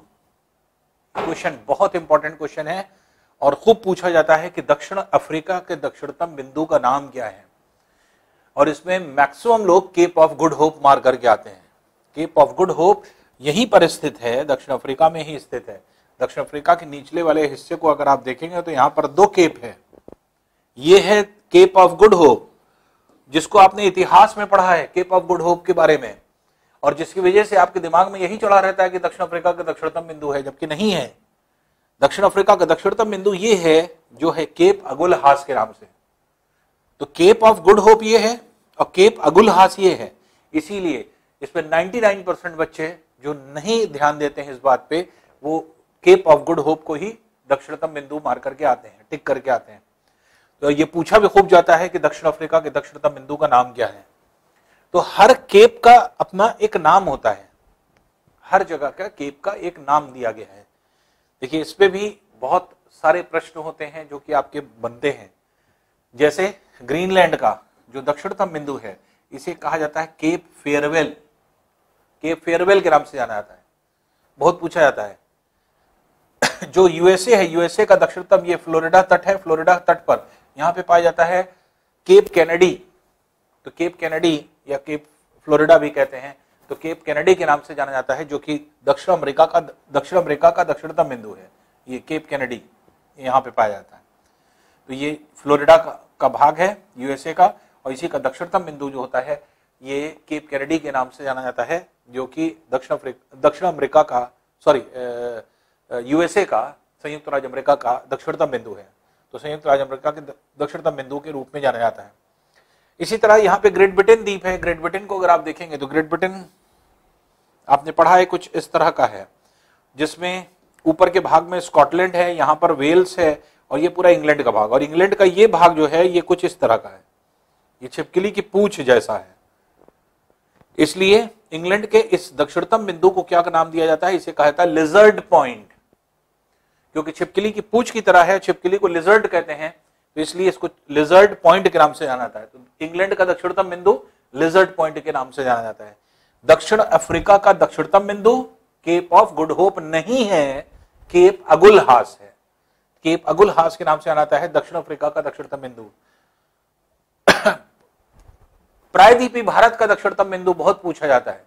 Speaker 1: क्वेश्चन बहुत इंपॉर्टेंट क्वेश्चन है और खूब पूछा जाता है कि दक्षिण अफ्रीका के दक्षिणतम बिंदु का नाम क्या है। और इसमें मैक्सिमम लोग केप ऑफ गुड होप मार करके आते हैं। केप ऑफ गुड होप यहीं पर स्थित है, दक्षिण अफ्रीका में ही स्थित है। दक्षिण अफ्रीका के निचले वाले हिस्से को अगर आप देखेंगे तो यहां पर दो केप है। ये है केप ऑफ गुड होप, जिसको आपने इतिहास में पढ़ा है केप ऑफ गुड होप के बारे में, और जिसकी वजह से आपके दिमाग में यही चढ़ा रहता है कि दक्षिण अफ्रीका का दक्षिणतम बिंदु है, जबकि नहीं है। दक्षिण अफ्रीका का दक्षिणतम बिंदु ये है जो है केप अगुलहास के नाम से। तो केप ऑफ गुड होप ये है और केप अगुलहास ये है। इसीलिए इस पे 99% बच्चे जो नहीं ध्यान देते हैं इस बात पे, वो केप ऑफ गुड होप को ही दक्षिणतम बिंदु मार करके आते हैं, टिक करके आते हैं। तो ये पूछा भी खूब जाता है कि दक्षिण अफ्रीका के दक्षिणतम बिंदु का नाम क्या है। तो हर केप का अपना एक नाम होता है, हर जगह का केप का एक नाम दिया गया है। देखिए इस पे भी बहुत सारे प्रश्न होते हैं जो कि आपके बनते हैं। जैसे ग्रीनलैंड का जो दक्षिणतम बिंदु है, इसे कहा जाता है केप फेयरवेल, केप फेयरवेल के नाम से जाना जाता है, बहुत पूछा जाता है। जो यूएसए है, यूएसए का दक्षिणतम ये फ्लोरिडा तट है, फ्लोरिडा तट पर यहां पे पाया जाता है केप कैनेडी। तो केप कैनेडी या केप फ्लोरिडा भी कहते हैं, तो केप कैनेडी के नाम से जाना जाता है, जो कि दक्षिण अमेरिका का दक्षिणतम बिंदु है। ये केप कैनेडी यहाँ पे पाया जाता है। तो ये फ्लोरिडा का भाग है यूएसए का, और इसी का दक्षिणतम बिंदु जो होता है ये केप कैनेडी के नाम से जाना जाता है, जो कि दक्षिण अमेरिका का यूएसए का, संयुक्त राज्य अमेरिका का दक्षिणतम बिंदु है। तो संयुक्त राज्य अमेरिका के दक्षिणतम बिंदु के रूप में जाना जाता है। इसी तरह यहाँ पे ग्रेट ब्रिटेन द्वीप है। ग्रेट ब्रिटेन को अगर आप देखेंगे तो ग्रेट ब्रिटेन आपने पढ़ा है कुछ इस तरह का है, जिसमें ऊपर के भाग में स्कॉटलैंड है, यहाँ पर वेल्स है, और ये पूरा इंग्लैंड का भाग। और इंग्लैंड का ये भाग जो है ये कुछ इस तरह का है, ये छिपकली की पूंछ जैसा है। इसलिए इंग्लैंड के इस दक्षिणतम बिंदु को क्या नाम दिया जाता है, इसे कहा जाता है लिजर्ड पॉइंट, क्योंकि छिपकली की पूंछ की तरह है, छिपकली को लिजर्ड कहते हैं, तो इसलिए इसको लिजर्ड पॉइंट के नाम से जाना जाता है। तो इंग्लैंड का दक्षिणतम बिंदु लिजर्ड पॉइंट के नाम से जाना जाता है। दक्षिण अफ्रीका का दक्षिणतम बिंदु केप ऑफ गुड होप नहीं है, केप अगुलहास है। केप अगुलहास के नाम से जाना जाता है दक्षिण अफ्रीका का दक्षिणतम बिंदु। प्रायद्वीपी भारत का दक्षिणतम बिंदु बहुत पूछा जाता है।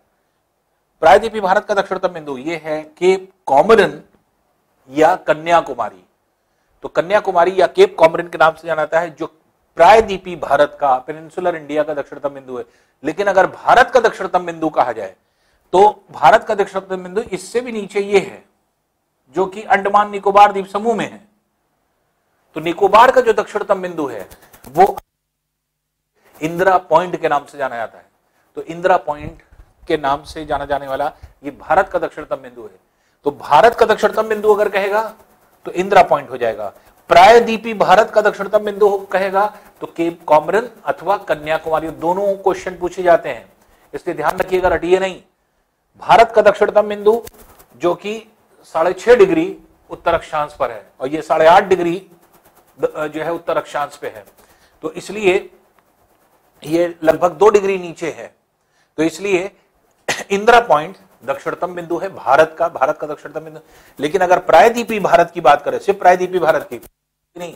Speaker 1: प्रायद्वीपी भारत का दक्षिणतम बिंदु ये है केप कॉमरन या कन्याकुमारी। तो कन्याकुमारी या केप कॉमरन के नाम से जाना जाता है, जो प्रायद्वीपी भारत का, पेनिनसुलर इंडिया का दक्षिणतम बिंदु है। लेकिन अगर भारत का दक्षिणतम बिंदु कहा जाए तो भारत का दक्षिणतम बिंदु इससे भी नीचे ये है, जो कि अंडमान निकोबार द्वीप समूह में है। तो निकोबार का जो दक्षिणतम बिंदु है वो इंदिरा पॉइंट के नाम से जाना जाता है। तो इंदिरा पॉइंट के नाम से जाना जाने वाला ये भारत का दक्षिणतम बिंदु है। तो भारत का दक्षिणतम बिंदु अगर कहेगा तो इंदिरा पॉइंट हो जाएगा। प्रायद्वीपी भारत का दक्षिणतम बिंदु कहेगा तो केप कॉमरन अथवा कन्याकुमारी, दोनों क्वेश्चन पूछे जाते हैं, इसलिए ध्यान रखिएगा, रटिए नहीं। भारत का दक्षिणतम बिंदु जो कि 6.5 डिग्री उत्तर अक्षांश पर है और ये 8.5 डिग्री जो है उत्तर अक्षांश पे है, तो इसलिए ये लगभग 2 डिग्री नीचे है। तो इसलिए इंदिरा पॉइंट दक्षिणतम बिंदु है भारत का दक्षिणतम बिंदु। लेकिन अगर प्रायद्वीपीय भारत की बात करें, सिर्फ प्रायद्वीपीय भारत की नहीं,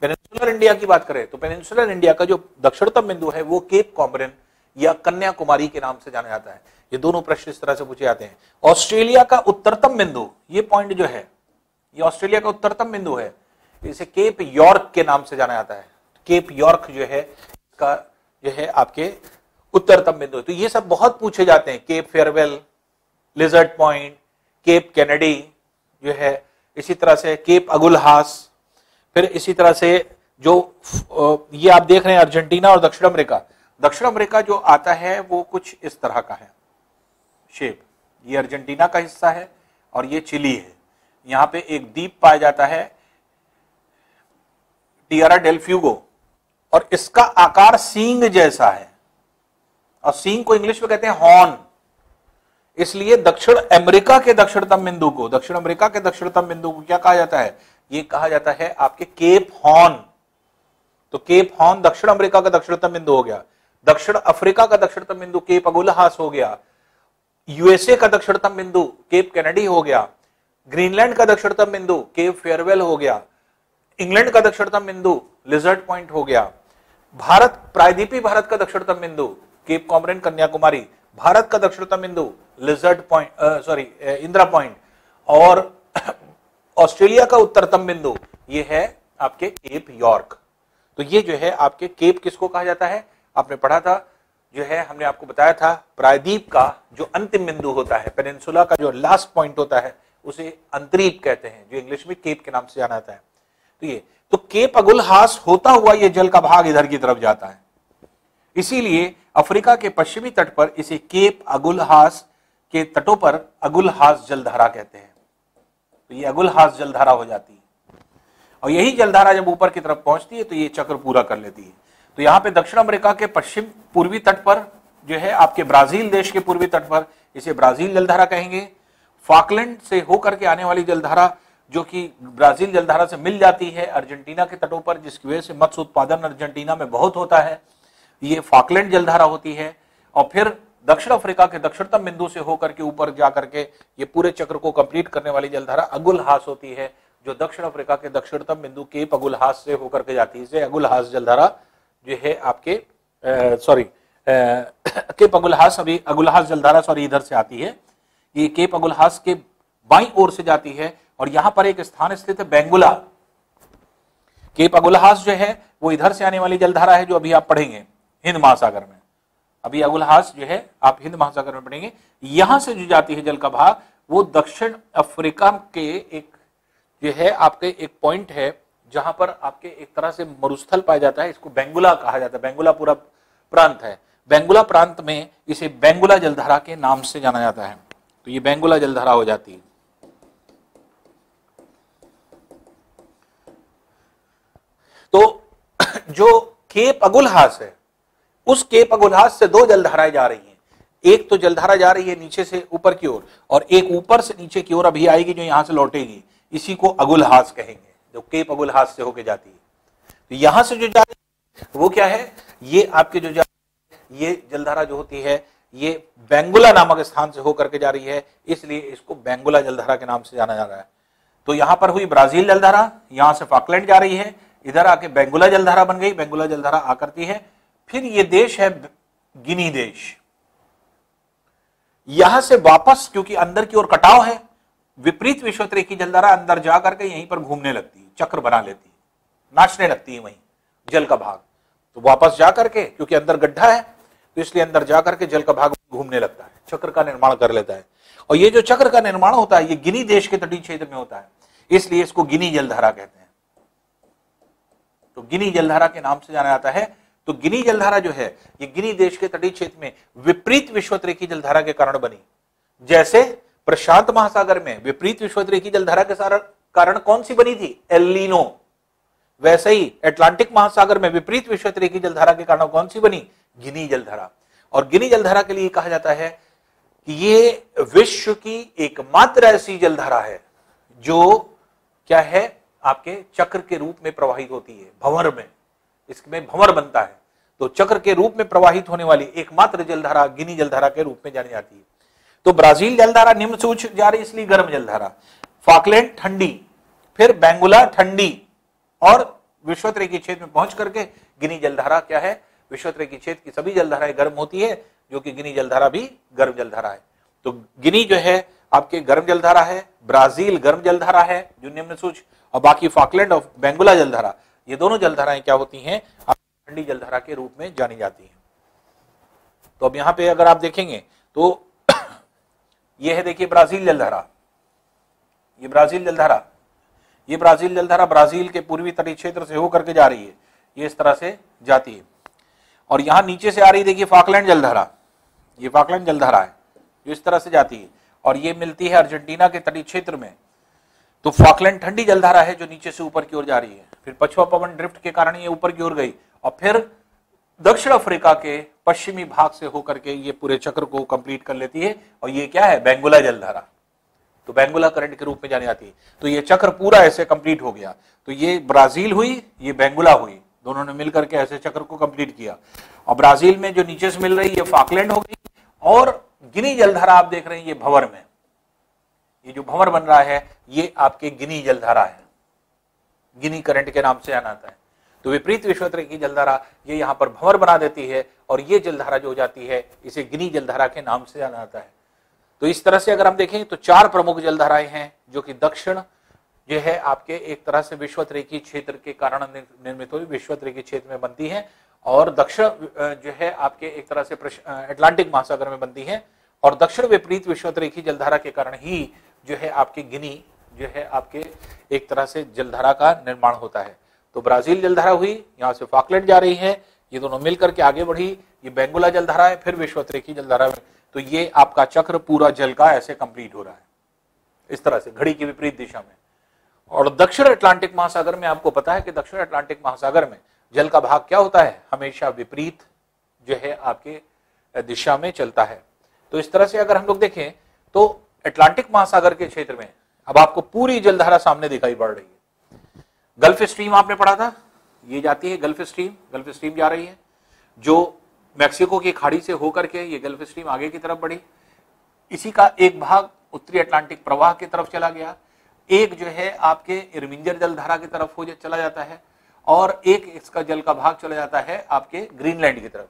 Speaker 1: पेनिनसुलर इंडिया की बात करें, तो पेनिनसुलर इंडिया का जो दक्षिणतम बिंदु है वो केप कॉमरिन या कन्याकुमारी के नाम से जाना जाता है। ये दोनों प्रश्न इस तरह से पूछे जाते हैं। ऑस्ट्रेलिया का उत्तरतम बिंदु, ये पॉइंट जो है ये ऑस्ट्रेलिया का उत्तरतम बिंदु है, इसे केप यॉर्क के नाम से जाना जाता है। केप यॉर्क जो है इसका जो है आपके उत्तरतम बिंदु। तो ये सब बहुत पूछे जाते हैं, Cape Farewell, Lizard Point, Cape Kennedy जो है, इसी तरह से केप अगुलहास, फिर इसी तरह से जो ये आप देख रहे हैं अर्जेंटीना और दक्षिण अमेरिका। दक्षिण अमेरिका जो आता है वो कुछ इस तरह का है शेप, ये अर्जेंटीना का हिस्सा है और ये चिली है। यहां पे एक द्वीप पाया जाता है टिएरा डेल फ्यूगो, और इसका आकार सींग जैसा है और सींग को इंग्लिश में कहते हैं हॉर्न। इसलिए दक्षिण अमेरिका के दक्षिणतम बिंदु को क्या कहा जाता है? ये कहा जाता है आपके केप हॉर्न। तो केप हॉर्न दक्षिण अमेरिका का दक्षिणतम बिंदु हो गया। दक्षिण अफ्रीका का दक्षिणतम बिंदु केप अगुलहास हो गया। यूएसए का दक्षिणतम बिंदु केप कैनेडी हो गया। ग्रीनलैंड का दक्षिणतम बिंदु केप फेयरवेल हो गया। इंग्लैंड का दक्षिणतम बिंदु लिजर्ड पॉइंट हो गया। भारत, प्रायद्वीपीय भारत का दक्षिणतम बिंदु केप कॉमरिन कन्याकुमारी। भारत का दक्षिणतम बिंदु लिजर्ड पॉइंट इंदिरा पॉइंट। और ऑस्ट्रेलिया का उत्तरतम बिंदु ये है आपके केप यॉर्क। तो ये जो है आपके केप किसको कहा जाता है? आपने पढ़ा था, जो है हमने आपको बताया था, प्रायद्वीप का जो अंतिम बिंदु होता है, पेनिनसुला का जो लास्ट पॉइंट होता है उसे अंतरीप कहते हैं, जो इंग्लिश में केप के नाम से जाना जाता है। तो ये तो केप अगुलहास होता हुआ ये जल का भाग इधर की तरफ जाता है, इसीलिए अफ्रीका के पश्चिमी तट पर इसे केप अगुलहास के तटों पर अगुलहास जलधारा कहते हैं। तो ये अगुलहास जलधारा हो जाती है और यही जलधारा जब ऊपर की तरफ पहुंचती है तो ये चक्र पूरा कर लेती है। तो यहां पे दक्षिण अमेरिका के पश्चिम पूर्वी तट पर जो है आपके ब्राजील देश के पूर्वी तट पर इसे ब्राजील जलधारा कहेंगे। फॉकलैंड से होकर के आने वाली जलधारा जो कि ब्राजील जलधारा से मिल जाती है अर्जेंटीना के तटों पर, जिसकी वजह से मत्स्य उत्पादन अर्जेंटीना में बहुत होता है, ये फॉकलैंड जलधारा होती है। और फिर दक्षिण अफ्रीका के दक्षिणतम बिंदु से होकर के ऊपर जाकर के ये पूरे चक्र को कंप्लीट करने वाली जलधारा अगुलहास होती है, जो दक्षिण अफ्रीका के दक्षिणतम बिंदु केप अगुलहास से होकर के जाती है। इसे अगुलहास जलधारा जो है आपके केप अगुलहास, अभी अगुलहास जलधारा इधर से आती है, ये केप अगुलहास के बाईं ओर से जाती है और यहां पर एक स्थान स्थित है बेंगुला। केप अगुलहास जो है वो इधर से आने वाली जलधारा है जो अभी आप पढ़ेंगे हिंद महासागर में। अभी अगुलहास जो है आप हिंद महासागर में पढ़ेंगे। यहां से जो जाती है जल का भाग वो दक्षिण अफ्रीका के एक जो है आपके एक पॉइंट है जहां पर आपके एक तरह से मरुस्थल पाया जाता है, इसको बेंगुला कहा जाता है। बेंगुला पूरा प्रांत है, बेंगुला प्रांत में इसे बेंगुला जलधारा के नाम से जाना जाता है। तो ये बेंगुला जलधारा हो जाती है। तो जो केप अगुलहास है उस केप अगुलहास से दो जलधाराएं जा रही हैं। एक तो जलधारा जा रही है नीचे से ऊपर की ओर और एक ऊपर से नीचे की ओर अभी आएगी जो यहां से लौटेगी, इसी को अगुलहास कहेंगे, जो केप अगुलहास से होके जाती है। तो यहां से जो जा रही है वो क्या है? ये आपके जो ये जलधारा जो होती है ये बेंगुला नामक स्थान से होकर के जा रही है, इसलिए इसको बेंगुला जलधारा के नाम से जाना जा रहा है। तो यहां पर हुई ब्राजील जलधारा, यहां से फॉकलैंड जा रही है, इधर आके बेंगुला जलधारा बन गई, बेंगुला जलधारा आकरती है। फिर ये देश है गिनी देश, यहां से वापस क्योंकि अंदर की ओर कटाव है, विपरीत विषुवत-रेखीय जलधारा अंदर जाकर के यहीं पर घूमने लगती है, चक्र बना लेती है, नाचने लगती है वहीं जल का भाग। तो वापस जाकर के क्योंकि अंदर गड्ढा है तो इसलिए अंदर जाकर के जल का भाग घूमने लगता है, चक्र का निर्माण कर लेता है। और ये जो चक्र का निर्माण होता है ये गिनी देश के तटीय क्षेत्र में होता है, इसलिए इसको गिनी जलधारा कहते हैं। तो गिनी जलधारा के नाम से जाना जाता है। तो गिनी जलधारा जो है ये गिनी देश के तटीय क्षेत्र में विपरीत विषुवत-रेखीय जलधारा के कारण बनी। जैसे प्रशांत महासागर में विपरीत विषुवत-रेखीय जलधारा के कारण कौन सी बनी थी? El Nino. वैसे ही अटलांटिक महासागर में विपरीत विषुवत-रेखीय जलधारा के कारण कौन सी बनी? गिनी जलधारा। और गिनी जलधारा के लिए कहा जाता है ये विश्व की एकमात्र ऐसी जलधारा है जो क्या है आपके चक्र के रूप में प्रवाहित होती है, भंवर में, इसमें भंवर बनता है, तो चक्र के रूप में प्रवाहित होने वाली एकमात्र जलधारा गिनी जलधारा के रूप में जानी जाती है। तो ब्राजील जलधारा निम्न से उच्च जा रही, इसलिए गर्म जलधारा, फॉकलैंड ठंडी, फिर बेंगुला ठंडी, और विश्वोत्तरी क्षेत्र में पहुंच करके गिनी जलधारा क्या है, विश्वोत्तरी क्षेत्र की सभी जलधाराएं गर्म होती है, जो कि गिनी जलधारा भी गर्म जलधारा है। तो गिनी जो है आपके गर्म जलधारा है, ब्राजील गर्म जलधारा है जो निम्न से उच्च, और बाकी फॉकलैंड और बेंगुला जलधारा, ये दोनों जलधाराएं क्या होती हैं, ठंडी जलधारा के रूप में जानी जाती हैं। तो अब यहां पे अगर आप देखेंगे तो ये है, देखिए ब्राजील जलधारा, ये ब्राजील जलधारा, ये ब्राजील जलधारा ब्राजील के पूर्वी तटीय क्षेत्र से होकर के जा रही है, ये इस तरह से जाती है, और यहां नीचे से आ रही, देखिए फॉकलैंड जलधारा, ये फॉकलैंड जलधारा है जो इस तरह से जाती है, और ये मिलती है अर्जेंटीना के तटीय क्षेत्र में। तो फॉकलैंड ठंडी जलधारा है जो नीचे से ऊपर की ओर जा रही है, फिर पछुआ पवन ड्रिफ्ट के कारण ये ऊपर की ओर गई, और फिर दक्षिण अफ्रीका के पश्चिमी भाग से होकर के ये पूरे चक्र को कंप्लीट कर लेती है, और ये क्या है, बेंगुला जलधारा, तो बेंगुला करंट के रूप में जानी जाती है। तो ये चक्र पूरा ऐसे कंप्लीट हो गया, तो ये ब्राजील हुई, ये बेंगुला हुई, दोनों ने मिलकर के ऐसे चक्र को कंप्लीट किया। और ब्राजील में जो नीचे से मिल रही ये फॉकलैंड हो गई, और गिनी जलधारा आप देख रहे हैं ये भंवर में, ये जो भंवर बन रहा है ये आपके गिनी जलधारा है, गिनी करंट के नाम से जाना जाता है। तो विपरीत विश्वोत्तरी की जलधारा ये यहां पर भंवर बना देती है, और ये जलधारा जो हो जाती है इसे गिनी जलधारा के नाम से जाना जाता है। तो इस तरह से अगर हम देखें तो चार प्रमुख जलधाराएं हैं जो कि दक्षिण जो है आपके एक तरह से विश्वोत्तरी क्षेत्र के कारण निर्मित हुई, विश्वोत्तरी क्षेत्र में बनती है, और दक्षिण जो है आपके एक तरह से अटलांटिक महासागर में बनती है, और दक्षिण विपरीत विश्वोत्तरी की जलधारा के कारण ही जो है आपकी गिनी जो है आपके एक तरह से जलधारा का निर्माण होता है। तो ब्राजील जलधारा हुई, यहां से फॉकलैंड जा रही है, ये दोनों मिलकर के आगे बढ़ी, ये बेंगुला जलधारा है, फिर विश्वोत्तरी की जलधारा में। तो ये आपका चक्र पूरा जल का ऐसे कंप्लीट हो रहा है इस तरह से घड़ी की विपरीत दिशा में। और दक्षिण अटलांटिक महासागर में आपको पता है कि दक्षिण अटलांटिक महासागर में जल का भाग क्या होता है, हमेशा विपरीत जो है आपके दिशा में चलता है। तो इस तरह से अगर हम लोग देखें तो अटलांटिक महासागर के क्षेत्र में अब आपको पूरी जलधारा सामने दिखाई पड़ रही है। गल्फ स्ट्रीम आपने पढ़ा था, ये जाती है गल्फ स्ट्रीम जा रही है, जो मैक्सिको की खाड़ी से होकर के ये गल्फ स्ट्रीम आगे की तरफ बढ़ी, इसी का एक भाग उत्तरी अटलांटिक प्रवाह की तरफ चला गया, एक जो है आपके इरमिंजर जलधारा की तरफ हो चला जाता है, और एक इसका जल का भाग चला जाता है आपके ग्रीनलैंड की तरफ।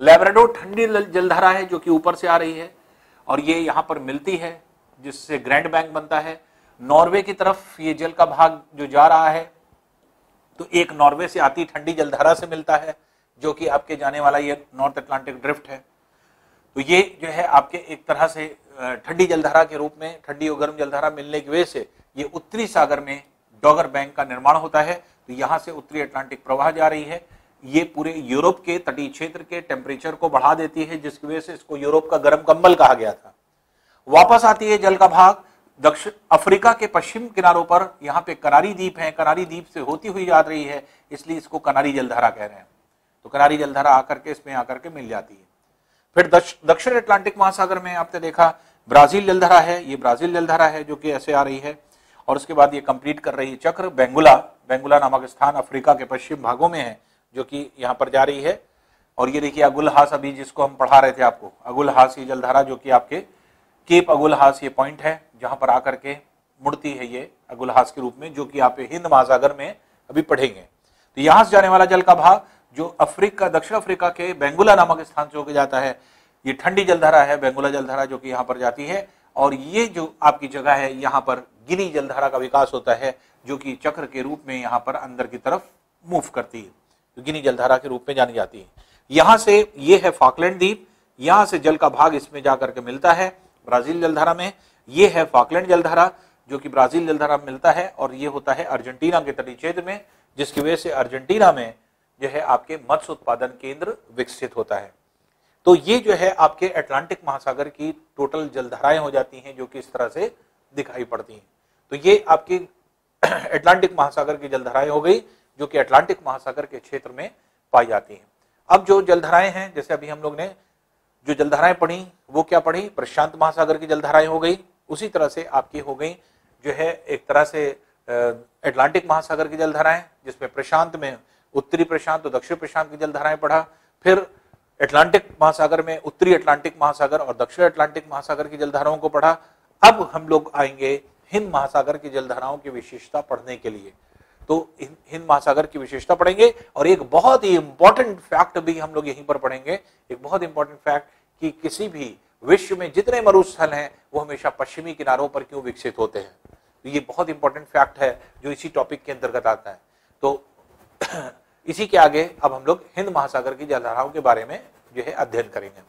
Speaker 1: लैब्राडोर ठंडी जलधारा है जो कि ऊपर से आ रही है, और ये यहां पर मिलती है जिससे ग्रैंड बैंक बनता है। नॉर्वे की तरफ ये जल का भाग जो जा रहा है, तो एक नॉर्वे से आती ठंडी जलधारा से मिलता है जो कि आपके जाने वाला ये नॉर्थ अटलांटिक ड्रिफ्ट है। तो ये जो है आपके एक तरह से ठंडी जलधारा के रूप में, ठंडी और गर्म जलधारा मिलने की वजह से ये उत्तरी सागर में डॉगर बैंक का निर्माण होता है। तो यहां से उत्तरी अटलांटिक प्रवाह जा रही है, ये पूरे यूरोप के तटीय क्षेत्र के टेम्परेचर को बढ़ा देती है, जिसकी वजह से इसको यूरोप का गर्म कंबल कहा गया था। वापस आती है जल का भाग दक्षिण अफ्रीका के पश्चिम किनारों पर, यहाँ पे कनारी द्वीप है, कनारी द्वीप से होती हुई जा रही है, इसलिए इसको कनारी जलधारा कह रहे हैं। तो कनारी जलधारा आकर के इसमें आकर के मिल जाती है। फिर दक्षिण अटलांटिक महासागर में आपने देखा ब्राजील जलधारा है, ये ब्राजील जलधारा है जो कि ऐसे आ रही है, और उसके बाद ये कंप्लीट कर रही है चक्र बेंगुला नामक स्थान अफ्रीका के पश्चिम भागों में है जो कि यहाँ पर जा रही है। और ये देखिए अगुलहास, अभी जिसको हम पढ़ा रहे थे आपको, अगुलहास ये जलधारा जो कि आपके केप अगुलहास ये पॉइंट है जहां पर आकर के मुड़ती है ये अगुलहास के रूप में, जो कि आप हिंद महासागर में अभी पढ़ेंगे। तो यहां से जाने वाला जल का भाग जो दक्षिण अफ्रीका के बेंगुला नामक स्थान से होकर जाता है, ये ठंडी जलधारा है, बेंगुला जलधारा जो कि यहाँ पर जाती है, और ये जो आपकी जगह है यहाँ पर गिनी जलधारा का विकास होता है जो कि चक्र के रूप में यहाँ पर अंदर की तरफ मूव करती है, तो गिनी जलधारा के रूप में जानी जाती है। यहाँ से ये है फॉकलैंड द्वीप, यहाँ से जल का भाग इसमें जाकर के मिलता है ब्राजील जलधारा में, ये है फॉकलैंड जलधारा जो कि ब्राजील जलधारा में मिलता है, और ये होता है अर्जेंटीना के तटीय क्षेत्र में, जिसकी वजह से अर्जेंटीना में जो है आपके मत्स्य उत्पादन केंद्र विकसित होता है। तो ये जो है आपके अटलांटिक महासागर की टोटल जलधाराएं हो जाती हैं जो कि इस तरह से दिखाई पड़ती हैं। तो ये आपकी अटलांटिक महासागर की जलधाराएं हो गई जो कि अटलांटिक महासागर के क्षेत्र में पाई जाती हैं। अब जो जलधाराएं हैं, जैसे अभी हम लोग ने जो जलधाराएं पढ़ी वो क्या पढ़ी, प्रशांत महासागर की जलधाराएं हो गई, उसी तरह से आपकी हो गई जो है एक तरह से अटलांटिक महासागर की जलधाराएं, जिसमें प्रशांत में उत्तरी प्रशांत और दक्षिण प्रशांत की जलधाराएं पढ़ा, फिर अटलांटिक महासागर में उत्तरी अटलांटिक महासागर और दक्षिण अटलांटिक महासागर की जलधाराओं को पढ़ा। अब हम लोग आएंगे हिंद महासागर की जलधाराओं की विशेषता पढ़ने के लिए। तो हिंद महासागर की विशेषता पढ़ेंगे और एक बहुत ही इंपॉर्टेंट फैक्ट भी हम लोग यहीं पर पढ़ेंगे, एक बहुत इंपॉर्टेंट फैक्ट कि किसी भी विश्व में जितने मरुस्थल हैं वो हमेशा पश्चिमी किनारों पर क्यों विकसित होते हैं। तो ये बहुत इंपॉर्टेंट फैक्ट है जो इसी टॉपिक के अंतर्गत आता है। तो इसी के आगे अब हम लोग हिंद महासागर की जलधाराओं के बारे में जो है अध्ययन करेंगे।